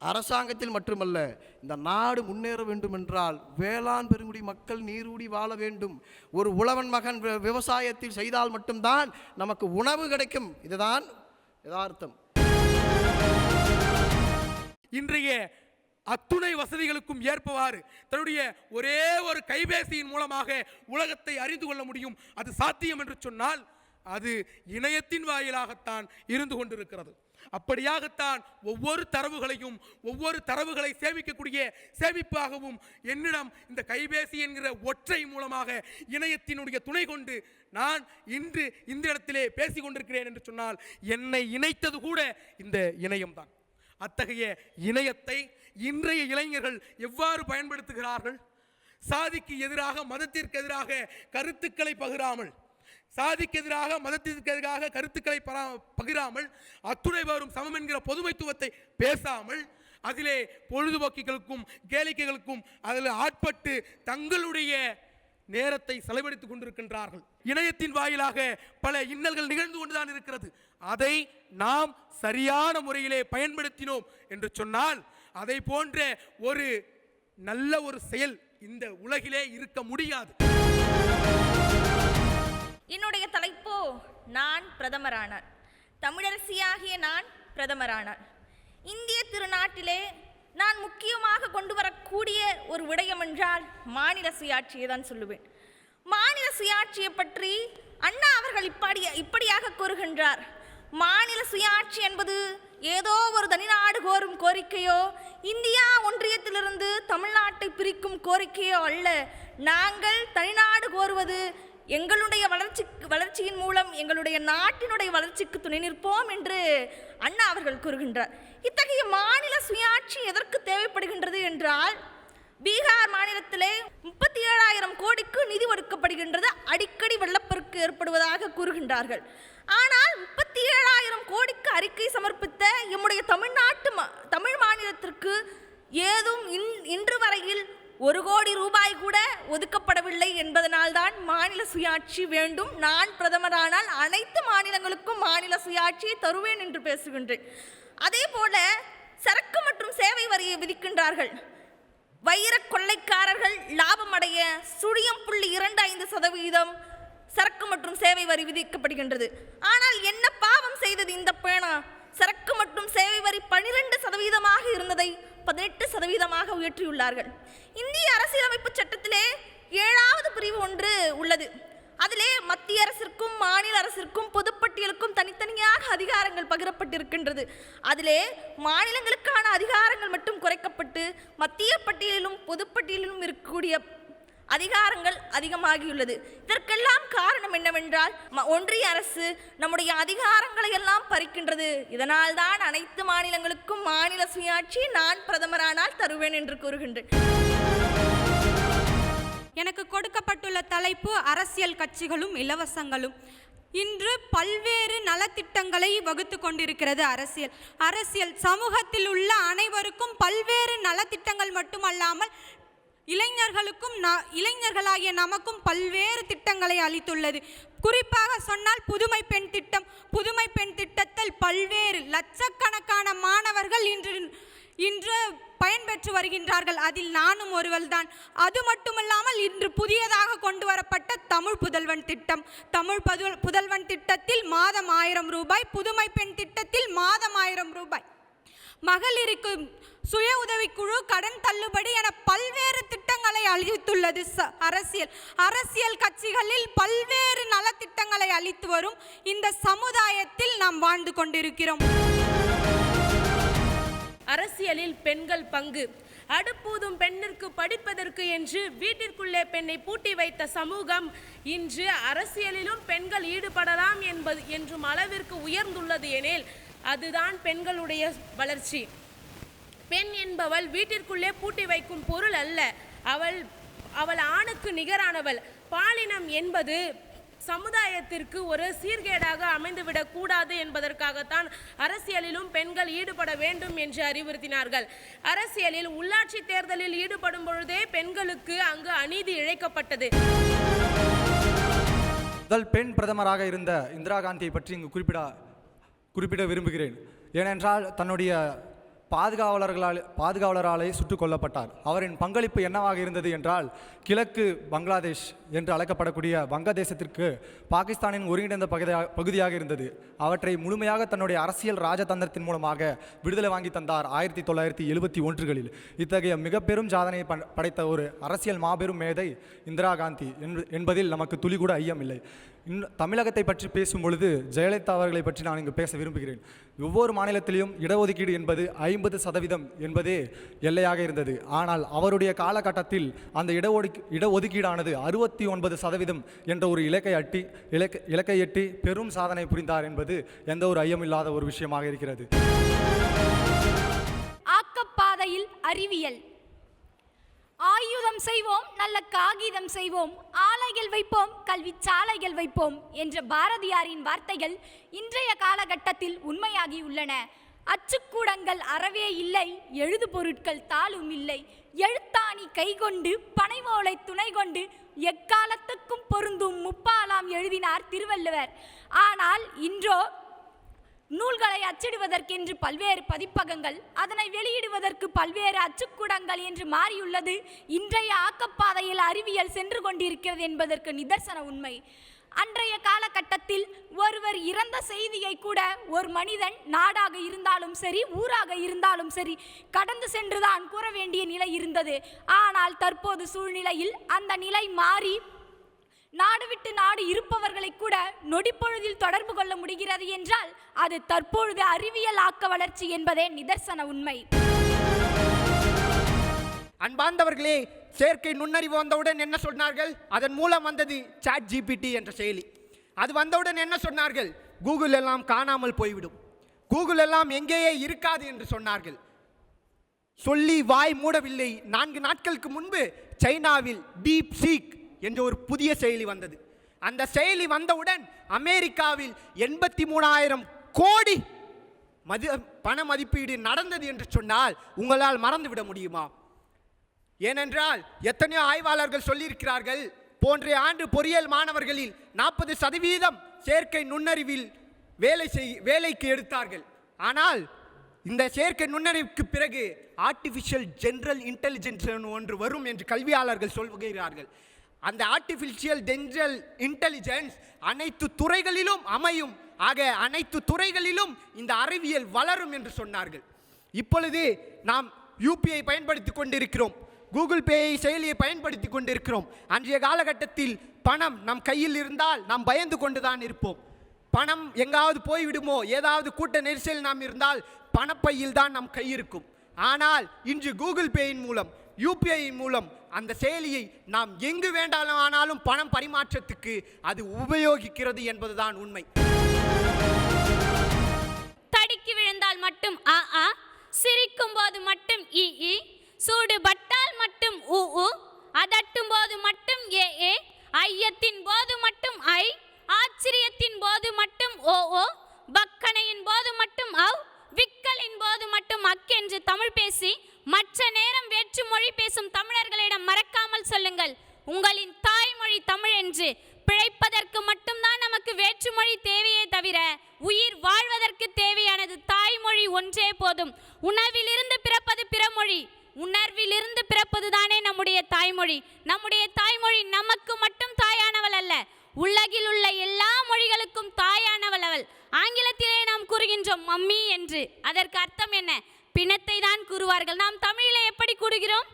அரசாங்கத்தில் மட்டுமல்ல, இந்த நாடு முன்னேற வேண்டும் என்றால் வேளாண் பெருங்குடி மக்கள் நீரூடி வாழ வேண்டும். ஒரு உழவன் மகன் விவசாயத்தில் செய்தால் மட்டும்தான் நமக்கு உணவு கிடைக்கும். இதுதான் யதார்த்தம். இன்றைய அத்துணை வசதிகளுக்கும் ஏற்பவாறு தன்னுடைய ஒரே ஒரு கைபேசியின் மூலமாக உலகத்தை அறிந்து கொள்ள முடியும். அது சாத்தியம் என்று சொன்னால் அது இணையத்தின் வாயிலாகத்தான் இருந்து கொண்டிருக்கிறது. அப்படியாகத்தான் ஒவ்வொரு தரவுகளையும், ஒவ்வொரு தரவுகளை சேமிக்கக்கூடிய சேமிப்பாகவும் என்னிடம் இந்த கைபேசி என்கிற ஒற்றை மூலமாக இணையத்தினுடைய துணை கொண்டு நான் இன்று இந்த இடத்திலே பேசிக் கொண்டிருக்கிறேன் என்று சொன்னால் என்னை இணைத்தது கூட இந்த இணையம்தான். அத்தகைய இணையத்தை இன்றைய இளைஞர்கள் எவ்வாறு பயன்படுத்துகிறார்கள்? சாதிக்கு எதிராக, மதத்திற்கு எதிராக கருத்துக்களை பகிராமல், சாதிக்கு எதிராக, மதத்திற்கு எதிராக கருத்துக்களை பகிராமல், அத்துணை வரும் சமம் என்கிற பொதுமைத்துவத்தை பேசாமல், அதிலே பொழுதுபோக்கிகளுக்கும் கேளிக்கைகளுக்கும் அதில் ஆட்பட்டு தங்களுடைய நேரத்தை செலவழித்துக் கொண்டிருக்கின்றார்கள். இணையத்தின் வாயிலாக பல இன்னல்கள் நிகழ்ந்து கொண்டுதான் இருக்கிறது. அதை நாம் சரியான முறையிலே பயன்படுத்தினோம் என்று சொன்னால் அதை போன்ற ஒரு நல்ல ஒரு செயல் இந்த உலகிலே இருக்க முடியாது. என்னுடைய தலைப்போ நான் பிரதமரானார். தமிழரசியாகிய நான் பிரதமரானார். இந்திய திருநாட்டிலே நான் முக்கியமாக கொண்டு வரக்கூடிய ஒரு விடயம் என்றால் மாநில சுயாட்சியை தான் சொல்லுவேன். மாநில சுயாட்சியை பற்றி அண்ணா அவர்கள் இப்படியாக கூறுகின்றார். மாநில சுயாட்சி என்பது ஏதோ ஒரு தனிநாடு கோரும் கோரிக்கையோ, இந்தியா ஒன்றியத்திலிருந்து தமிழ்நாட்டை பிரிக்கும் கோரிக்கையோ அல்ல. நாங்கள் தனிநாடு கோருவது எங்களுடைய வளர்ச்சியின் மூலம் எங்களுடைய நாட்டினுடைய வளர்ச்சிக்கு துணை நிற்போம் என்று அண்ணா அவர்கள் கூறுகின்றார். இத்தகைய மாநில சுயாட்சி எதற்கு தேவைப்படுகின்றது என்றால், பீகார் மாநிலத்திலே 37,000 கோடிக்கு நிதி ஒதுக்கப்படுகின்றது. அடிக்கடி வெள்ளப்பெருக்கு ஏற்படுவதாக கூறுகின்றார்கள். ஆனால் 37,000 கோடிக்கு அறிக்கை சமர்ப்பித்த எம்முடைய தமிழ் மாநிலத்திற்கு ஏதும் இன்று வரையில் 1 கோடி ரூபாய் கூட ஒதுக்கப்படவில்லை என்பதனால்தான் மாநில சுயாட்சி வேண்டும். நான் பிரதமரானால் அனைத்து மாநிலங்களுக்கும் மாநில சுயாட்சியை தருவேன் என்று பேசுகின்றேன். அதே போல சரக்கு மற்றும் சேவை வரியை விதிக்கின்றார்கள். வைர கொள்ளைக்காரர்கள் லாபம் அடைய 0.25% சரக்கு மற்றும் சேவை வரி விதிக்கப்படுகின்றது. ஆனால் என்ன பாவம் செய்தது இந்த பேனா? சரக்கு மற்றும் சேவை வரி 12% இருந்ததை 18% உயர்த்தியுள்ளார்கள். இந்திய அரசியலமைப்பு சட்டத்திலே 7வது பிரிவு ஒன்று உள்ளது. அதிலே மத்திய அரசிற்கும் மாநில அரசிற்கும் பொதுப்பட்டியலுக்கும் தனித்தனியாக அதிகாரங்கள் பகிரப்பட்டிருக்கின்றது. அதிலே மாநிலங்களுக்கான அதிகாரங்கள் மட்டும் குறைக்கப்பட்டு மத்திய பட்டியலிலும் பொதுப்பட்டியலிலும் இருக்கக்கூடிய அதிகாரங்கள் அதிகமாகியுள்ளது. இதற்கெல்லாம் காரணம் என்னவென்றால், ஒன்றிய அரசு நம்முடைய அதிகாரங்களை எல்லாம் பறிக்கின்றது. இதனால் தான் அனைத்து மாநிலங்களுக்கும் மாநில சுயாட்சி நான் பிரதமரானால் தருவேன் என்று கூறுகின்றேன். எனக்கு கொடுக்கப்பட்டுள்ள தலைப்பு அரசியல் கட்சிகளும் இலவசங்களும். இன்று பல்வேறு நலத்திட்டங்களை வகுத்து கொண்டிருக்கிறது அரசியல். சமூகத்தில் உள்ள அனைவருக்கும் பல்வேறு நலத்திட்டங்கள் மட்டுமல்லாமல் இளைஞர்களாகிய நமக்கும் பல்வேறு திட்டங்களை அளித்துள்ளது. குறிப்பாக சொன்னால் புதுமை பெண் திட்டத்தில் பல்வேறு லட்சக்கணக்கான மாணவர்கள் இன்று பயன்பெற்று வருகின்றார்கள். அதில் நானும் ஒருவள்தான். அது மட்டுமல்லாமல் இன்று புதியதாக கொண்டு வரப்பட்ட தமிழ் புதல்வன் திட்டத்தில் மாதம் 1000 ரூபாய், புதுமை பெண் திட்டத்தில் மாதம் 1000 ரூபாய், சுய உதவிக்குழு, கடன் தள்ளுபடி என பல்வேறு திட்டங்களை அளித்துள்ளது அரசியல் கட்சிகளில் பல்வேறு நலத்திட்டங்களை அளித்து வரும் இந்த சமுதாயத்தில் நாம் வாழ்ந்து கொண்டிருக்கிறோம். அரசியலில் பெண்கள் பங்கு. அடுப்பூதும் பெண்ணிற்கு படிப்பதற்கு என்று வீட்டிற்குள்ளே பெண்ணை பூட்டி வைத்த சமூகம் இன்று அரசியலிலும் பெண்கள் ஈடுபடலாம் என்றும் அளவிற்கு உயர்ந்துள்ளது எனில் அதுதான் பெண்களுடைய வளர்ச்சி. பெண் என்பவள் வீட்டிற்குள்ளே பூட்டி வைக்கும் பொருள் அல்ல. அவள் ஆணுக்கு நிகரானவள். பாலினம் என்பது சமுதாயத்திற்கு ஒரு சீர்கேடாக அமைந்துவிடக் கூடாது என்பதற்காகத்தான் அரசியலிலும் பெண்கள் ஈடுபட வேண்டும் என்று அறிவுறுத்தினார்கள். அரசியலில் உள்ளாட்சி தேர்தலில் ஈடுபடும் பொழுதே பெண்களுக்கு அங்கு அநீதி இழைக்கப்பட்டது. முதல் பெண் பிரதமராக இருந்த இந்திரா காந்தியை பற்றி இங்கு குறிப்பிட விரும்புகிறேன். ஏனென்றால் தன்னுடைய பாதுகாவலராலே சுட்டுக் கொல்லப்பட்டார். அவரின் பங்களிப்பு என்னவாக இருந்தது என்றால், கிழக்கு பங்களாதேஷ் என்று அழைக்கப்படக்கூடிய வங்கதேசத்திற்கு பாகிஸ்தானின் ஒருங்கிணைந்த பகுதியாக இருந்தது. அவற்றை முழுமையாக தன்னுடைய அரசியல் ராஜதந்திரத்தின் மூலமாக விடுதலை வாங்கி தந்தார் 1971களில். இத்தகைய மிக பெரும் சாதனையை படைத்த ஒரு அரசியல் மாபெரும் மேதை இந்திரா காந்தி என்பதில் நமக்கு துளி கூட ஐயமில்லை. தமிழகத்தை பற்றி பேசும் பொழுது ஜெயலலிதா அவர்களை பற்றி நான் இங்கு பேச விரும்புகிறேன். ஒவ்வொரு மாநிலத்திலும் இடஒதுக்கீடு என்பது 50% என்பதே எல்லையாக இருந்தது. ஆனால் அவருடைய காலகட்டத்தில் அந்த இடஒதுக்கீடானது 69% என்ற ஒரு இலக்கை எட்டி பெரும் சாதனை புரிந்தார் என்பது எந்த ஒரு ஐயமில்லாத ஒரு விஷயமாக இருக்கிறது. ஆக்கப்பாதையில் அறிவியல். ஆயுதம் செய்வோம், நல்ல காகிதம் செய்வோம், ஆலைகள் வைப்போம், கல்வி சாலைகள் வைப்போம் என்ற பாரதியாரின் வார்த்தைகள் இன்றைய காலகட்டத்தில் உண்மையாகியுள்ளன. அச்சுக்கூடங்கள் அறவே இல்லை, எழுது பொருட்கள் தாளும் இல்லை, எழுத்தாணி கைகொண்டு பனைமோளை துணை கொண்டு எக்காலத்துக்கும் பொருந்தும் முப்பாலாம் எழுதினார் திருவள்ளுவர். ஆனால் இன்றோ நூல்களை அச்சிடுவதற்கென்று பல்வேறு பதிப்பகங்கள், அதனை வெளியிடுவதற்கு பல்வேறு அச்சுக்கூடங்கள் என்று மாறியுள்ளது. இன்றைய ஆக்கப்பாதையில் அறிவியல் சென்று கொண்டிருக்கிறது என்பதற்கு நிதர்சன உண்மை. அன்றைய காலகட்டத்தில் ஒருவர் இறந்த செய்தியை கூட ஒரு மனிதன் நாடாக இருந்தாலும் சரி, ஊராக இருந்தாலும் சரி, கடந்து சென்றுதான் கூற வேண்டிய நிலை இருந்தது. ஆனால் தற்போது சூழ்நிலையில் அந்த நிலை மாறி நாடு விட்டு நாடு இருப்பவர்களை கூட நொடிப்பொழுதில் தொடர்பு கொள்ள முடிகிறது என்றால் அது தற்பொழுது அறிவியல் ஆக்க வளர்ச்சி என்பதே நிதர்சன உண்மை. அன்பார்ந்தவர்களே, செயற்கை நுண்ணறிவு வந்தவுடன் என்ன சொன்னார்கள்? அதன் மூலம் வந்தது ChatGPT என்ற செயலி. அது வந்தவுடன் என்ன சொன்னார்கள்? கூகுள் எல்லாம் காணாமல் போய்விடும், கூகுள் எல்லாம் எங்கேயே இருக்காது என்று சொன்னார்கள். சொல்லி வாய் மூடவில்லை. 4 நாட்களுக்கு முன்பு சைனாவில் டீப் சீக் என்ற ஒரு புதிய செயலி வந்தது. அந்த செயலி வந்தவுடன் அமெரிக்காவில் 83,000 கோடி பண மதிப்பீடு நடந்தது என்று சொன்னால் உங்களால் மறந்துவிட முடியுமா? ஏனென்றால் எத்தனையோ ஆய்வாளர்கள் சொல்லியிருக்கிறார்கள், போன்ற ஆண்டு பொறியியல் மாணவர்களில் 40% செயற்கை நுண்ணறிவில் வேலைக்கு எடுத்தார்கள். ஆனால் இந்த செயற்கை நுண்ணறிவுக்கு பிறகு ஆர்டிஃபிஷியல் ஜெனரல் இன்டெலிஜென்ஸ் ஒன்று வரும் என்று கல்வியாளர்கள் சொல்கிறார்கள். அந்த ஆர்டிஃபிஷியல் ஜெனரல் இன்டெலிஜென்ஸ் அனைத்து துறைகளிலும் அமையும். ஆக அனைத்து துறைகளிலும் இந்த அறிவியல் வளரும் என்று சொன்னார்கள். இப்பொழுது நாம் UPI பயன்படுத்தி கொண்டிருக்கிறோம், கூகுள் பே செயலியை பயன்படுத்தி கொண்டிருக்கிறோம். அன்றைய காலகட்டத்தில் பணம் நம் கையில் இருந்தால் நாம் பயந்து கொண்டுதான் இருப்போம். பணம் எங்காவது போய்விடுமோ, ஏதாவது கூட்ட நெரிசல் நாம் இருந்தால் பணப்பையில் தான் நம் கை இருக்கும். ஆனால் இன்று கூகுள் பேயின் மூலம், UPI மூலம் அந்த செயலியை நாம் எங்கு வேண்டாமானாலும் பணம் பரிமாற்றத்துக்கு அது உபயோகிக்கிறது என்பதுதான் உண்மை. தடுக்கி விழுந்தால் மட்டும் ஆ ஆ, சிரிக்கும் போது மட்டும் இ இ, சூடு பட்டால் மட்டும் ஊ ஊ, அதட்டும் போது மட்டும் ஏ ஏ, ஐயத்தின் போது மட்டும் ஐ, ஆச்சரியத்தின் போது மட்டும் ஓ ஓ, பக்கனையின் போது மட்டும் அவ், விக்கலின் போது மட்டும் அக்கென்று தமிழ் பேசி மற்ற நேரம் வேற்று மொழி பேசும் தமிழர்களிடம் மறக்காமல் சொல்லுங்கள், உங்களின் தாய்மொழி தமிழ் என்று. பிழைப்பதற்கு மட்டும்தான் நமக்கு வேற்றுமொழி தேவையே தவிர உயிர் வாழ்வதற்கு தேவையானது தாய்மொழி ஒன்றே போதும். உணவிலிருந்து பிறப்பது பிறமொழி, உணர்விலிருந்து பிறப்பது தானே நம்முடைய தாய்மொழி. நம்முடைய தாய்மொழி நமக்கு மட்டும் தாயானவள் அல்ல, உலகில் உள்ள எல்லா மொழிகளுக்கும் தாயானவள் அவள். ஆங்கிலத்திலே நாம் கூறுகின்றோம் மம்மி என்று. அதற்கு அர்த்தம் என்ன? பிணத்தை தான் கூறுவார்கள். நாம் தமிழிலே எப்படி கூறுகிறோம்?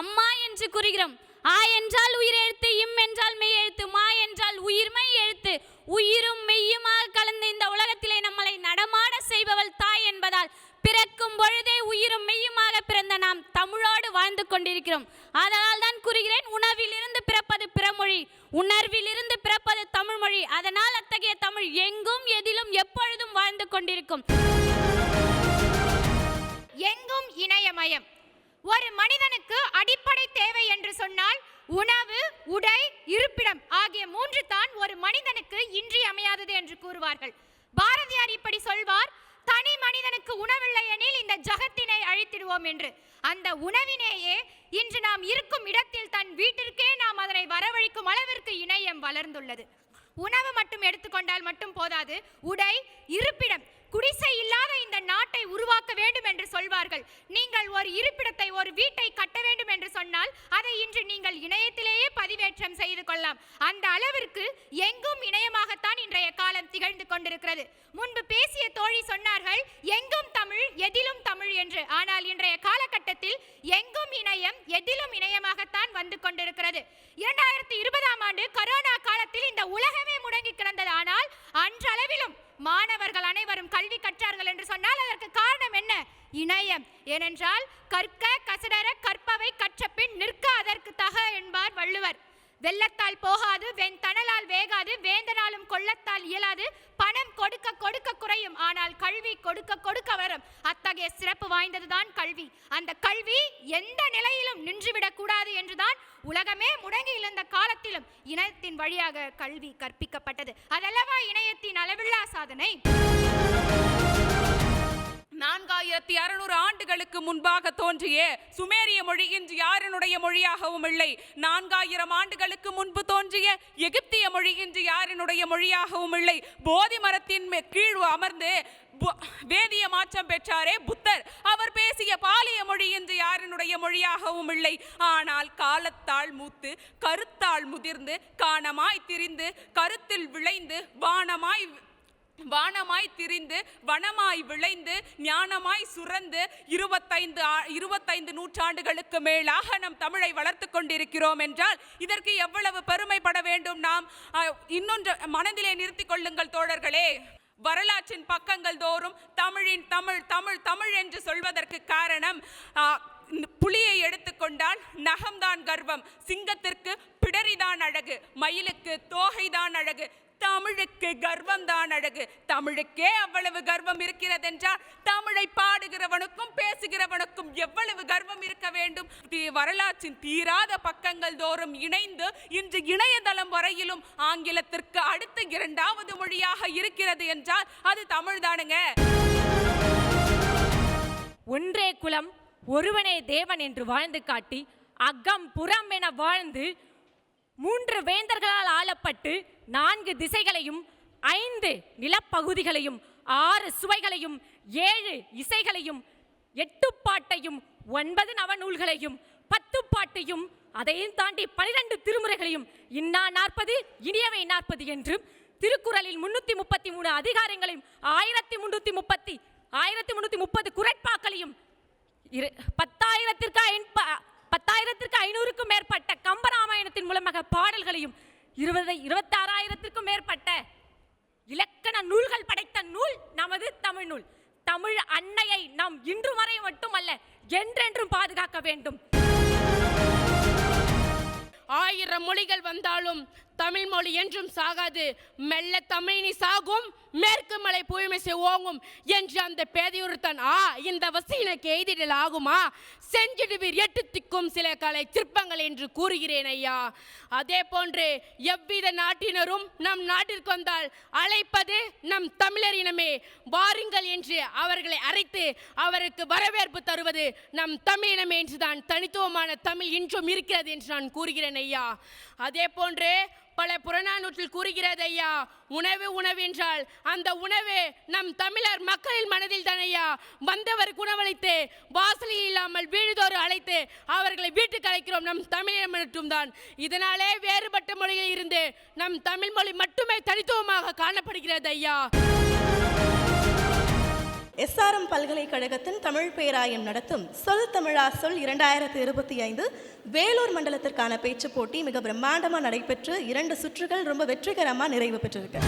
அம்மா என்று கூறுகிறோம். ஆ என்றால் உயிர் எழுத்து, இம் என்றால் மெய் எழுத்து, மா என்றால் உயிர்மெய் எழுத்து. உயிரும் மெய்யுமாக கலந்த இந்த உலகத்திலே நம்மளை நடமாட செய்பவள் தாய் என்பதால் பிறக்கும் பொழுதே உயிரும் மெய்யுமாக பிறந்த நாம் தமிழோடு வாழ்ந்து கொண்டிருக்கிறோம். அதனால் தான் கூறுகிறேன், உணவிலிருந்து பிறப்பது பிறமொழி, உணர்விலிருந்து பிறப்பது தமிழ் மொழி. அதனால் அத்தகைய தமிழ் எங்கும் எதிலும் எப்பொழுதும் வாழ்ந்து கொண்டிருக்கும். எங்கும் இணையமயம். ஒரு மனிதனுக்கு அடிப்படை தேவை என்று சொன்னால் உணவு, உடை, இருப்பிடம் ஆகிய 3 தான் ஒரு மனிதனுக்கு இன்றியமையாதது என்று கூறுவார்கள். பாரதியார் இப்படி சொல்வார், தனி மனிதனுக்கு உணவில்லை எனில் இந்த ஜகத்தினை அழித்திடுவோம் என்று. அந்த உணவினேயே இன்று நாம் இருக்கும் இடத்தில் தன் வீட்டிற்கே நாம் அதனை வரவழைக்கும் அளவிற்கு இணையம் வளர்ந்துள்ளது. உணவு மட்டும் எடுத்துக்கொண்டால் மட்டும் போதாது, உடை, இருப்பிடம். குடிசை இல்லாத இந்த நாட்டை உருவாக்க வேண்டும் என்று சொல்வார்கள். நீங்கள் ஒரு இருப்பிடத்தை, ஒரு வீட்டை கட்ட வேண்டும் என்று சொன்னால் அதை இன்று நீங்கள் இணையத்திலேயே பதிவேற்றம் செய்து கொள்ளலாம். அந்த அளவிற்கு எங்கும் இணையமாகத்தான் இன்றைய காலம் திகழ்ந்து கொண்டிருக்கிறது. முன்பு பேசிய தோழி சொன்னார்கள், எங்கும் தமிழ் எதிலும் தமிழ் என்று. ஆனால் இன்றைய காலகட்டத்தில் எங்கும் இணையம் எதிலும் இணையமாகத்தான் வந்து கொண்டிருக்கிறது. 2020ஆம் ஆண்டு கொரோனா காலத்தில் இந்த உலகமே முடங்கி கிடந்தது. ஆனால் அன்றளவிலும் மாணவர்கள் அனைவரும் கல்வி கற்றார்கள் என்று சொன்னால் அதற்கு காரணம் என்ன? இணையம். ஏனென்றால் கற்க கசடர கற்பவை கற்ற பின் நிற்க அதற்கு தக என்பார் வள்ளுவர். வெள்ளத்தால் போகாது, வெண் தணலால் வேகாது, வேந்தனாலும் கொள்ளத்தால் இயலாது, பணம் கொடுக்க கொடுக்க குறையும், ஆனால் கல்வி கொடுக்க கொடுக்க வரும். அத்தகைய சிறப்பு வாய்ந்ததுதான் கல்வி. அந்த கல்வி எந்த நிலையிலும் நின்றுவிடக் கூடாது என்றுதான் உலகமே முடங்கி இழந்த காலத்திலும் இணையத்தின் வழியாக கல்வி கற்பிக்கப்பட்டது. அதல்லவா இணையத்தின் அளவில்லா சாதனை. 4600 ஆண்டுகளுக்கு முன்பாக தோன்றிய சுமேரிய மொழி இன்று யாரினுடைய மொழியாகவும் இல்லை. 4000 ஆண்டுகளுக்கு முன்பு தோன்றிய எகிப்திய மொழி இன்று யாரினுடைய மொழியாகவும் இல்லை. போதி மரத்தின் கீழ் அமர்ந்து வேதிய மாற்றம் பெற்றாரே புத்தர், அவர் பேசிய பாலிய மொழி இன்று யாரினுடைய மொழியாகவும் இல்லை. ஆனால் காலத்தால் மூத்து, கருத்தால் முதிர்ந்து, காணமாய் திரிந்து, கருத்தில் விளைந்து, வானமாய் திரிந்து, வனமாய் விளைந்து, ஞானமாய் சுரந்து 25 நூற்றாண்டுகளுக்கு மேலாக நம் தமிழை வளர்த்து கொண்டிருக்கிறோம் என்றால் இதற்கு எவ்வளவு பெருமைப்பட வேண்டும். நாம் இன்னொன்று மனதிலே நிறுத்திக் கொள்ளுங்கள் தோழர்களே. வரலாற்றின் பக்கங்கள் தோறும் தமிழின் தமிழ் தமிழ் தமிழ் என்று சொல்வதற்கு காரணம், புலியை எடுத்துக்கொண்டால் நகம்தான் கர்வம், சிங்கத்திற்கு பிடரிதான் அழகு, மயிலுக்கு தோகைதான் அழகு, தமிழுக்கு கர்வம் தான் அழகு. தமிழுக்கே அவ்வளவு கர்வம் இருக்கிறது என்றால் தமிழை பாடுகிறவனுக்கும் பேசுகிறவனுக்கும் எவ்வளவு கர்வம் இருக்க வேண்டும். வரலாற்றின் தீராத பக்கங்கள் தோறும் இணைந்து இன்று இணையதளம் வரையிலும் ஆங்கிலத்திற்கு அடுத்த 2வது மொழியாக இருக்கிறது என்றால் அது தமிழ் தானுங்க. ஒன்றே குலம் ஒருவனே தேவன் என்று வாழ்ந்து காட்டி அகம் புறம் என வாழ்ந்து 3 வேந்தர்களால் ஆளப்பட்டு 4 திசைகளையும் 5 நிலப்பகுதிகளையும் 6 சுவைகளையும் 7 இசைகளையும் 8 பாட்டையும் 9 நவநூல்களையும் 10 பாட்டையும் அதையும் தாண்டி 12 திருமுறைகளையும் இன்னா 40 இனியவை 40 என்றும் திருக்குறளில் 333 அதிகாரங்களையும் 1330 குறட்பாக்களையும் 10,500க்கும் மேற்பட்ட கம்பராமாயணத்தின் மூலமாக பாடல்களையும் 26,000க்கும் மேற்பட்ட இலக்கண நூல்கள் படைத்த நூல் நமது தமிழ் நூல். தமிழ் அன்னையை நாம் இன்று வரை மட்டுமல்ல என்றென்றும் பாதுகாக்க வேண்டும். 1000 மொழிகள் வந்தாலும் தமிழ் மொழி என்றும் சாகாது. மெல்ல தமிழினி சாகும், மேற்கு மலை பூமிசை ஓங்கும் என்று அந்த பேதையுறுத்தான். இந்த வசீனுக்கு எய்திடல் ஆகுமா? செஞ்சிடுவீர் 8 திக்கும் சில கலை சிற்பங்கள் என்று கூறுகிறேன் ஐயா. அதே போன்று எவ்வித நாட்டினரும் நம் நாட்டிற்கு வந்தால் அழைப்பது நம் தமிழர் இனமே. வாருங்கள் என்று அவர்களை அழைத்து அவருக்கு வரவேற்பு தருவது நம் தமிழினமே என்றுதான் தனித்துவமான தமிழ் இன்றும் இருக்கிறது என்று நான் கூறுகிறேன் ஐயா. அதே போன்று பல புறநானூற்றில் கூறுகிறது ஐயா, உணவு உணவு என்றால் அந்த உணவு நம் தமிழர் மக்களின் மனதில் தானையா. வந்தவருக்கு உணவளித்து வாசலில் இல்லாமல் வீடுதோறும் அழைத்து அவர்களை வீட்டுக்கு அழைக்கிறோம் நம் தமிழர் மட்டும் தான். இதனாலே வேறுபட்ட மொழியில் இருந்து நம் தமிழ் மொழி மட்டுமே தனித்துவமாக காணப்படுகிறது ஐயா. எஸ்ஆர்எம் பல்கலைக்கழகத்தின் தமிழ் பேராயம் நடத்தும் சொல் தமிழா சொல் 2025 வேலூர் மண்டலத்திற்கான பேச்சு போட்டி மிக பிரம்மாண்டமாக நடைபெற்று 2 சுற்றுகள் ரொம்ப வெற்றிகரமாக நிறைவு பெற்றிருக்கு.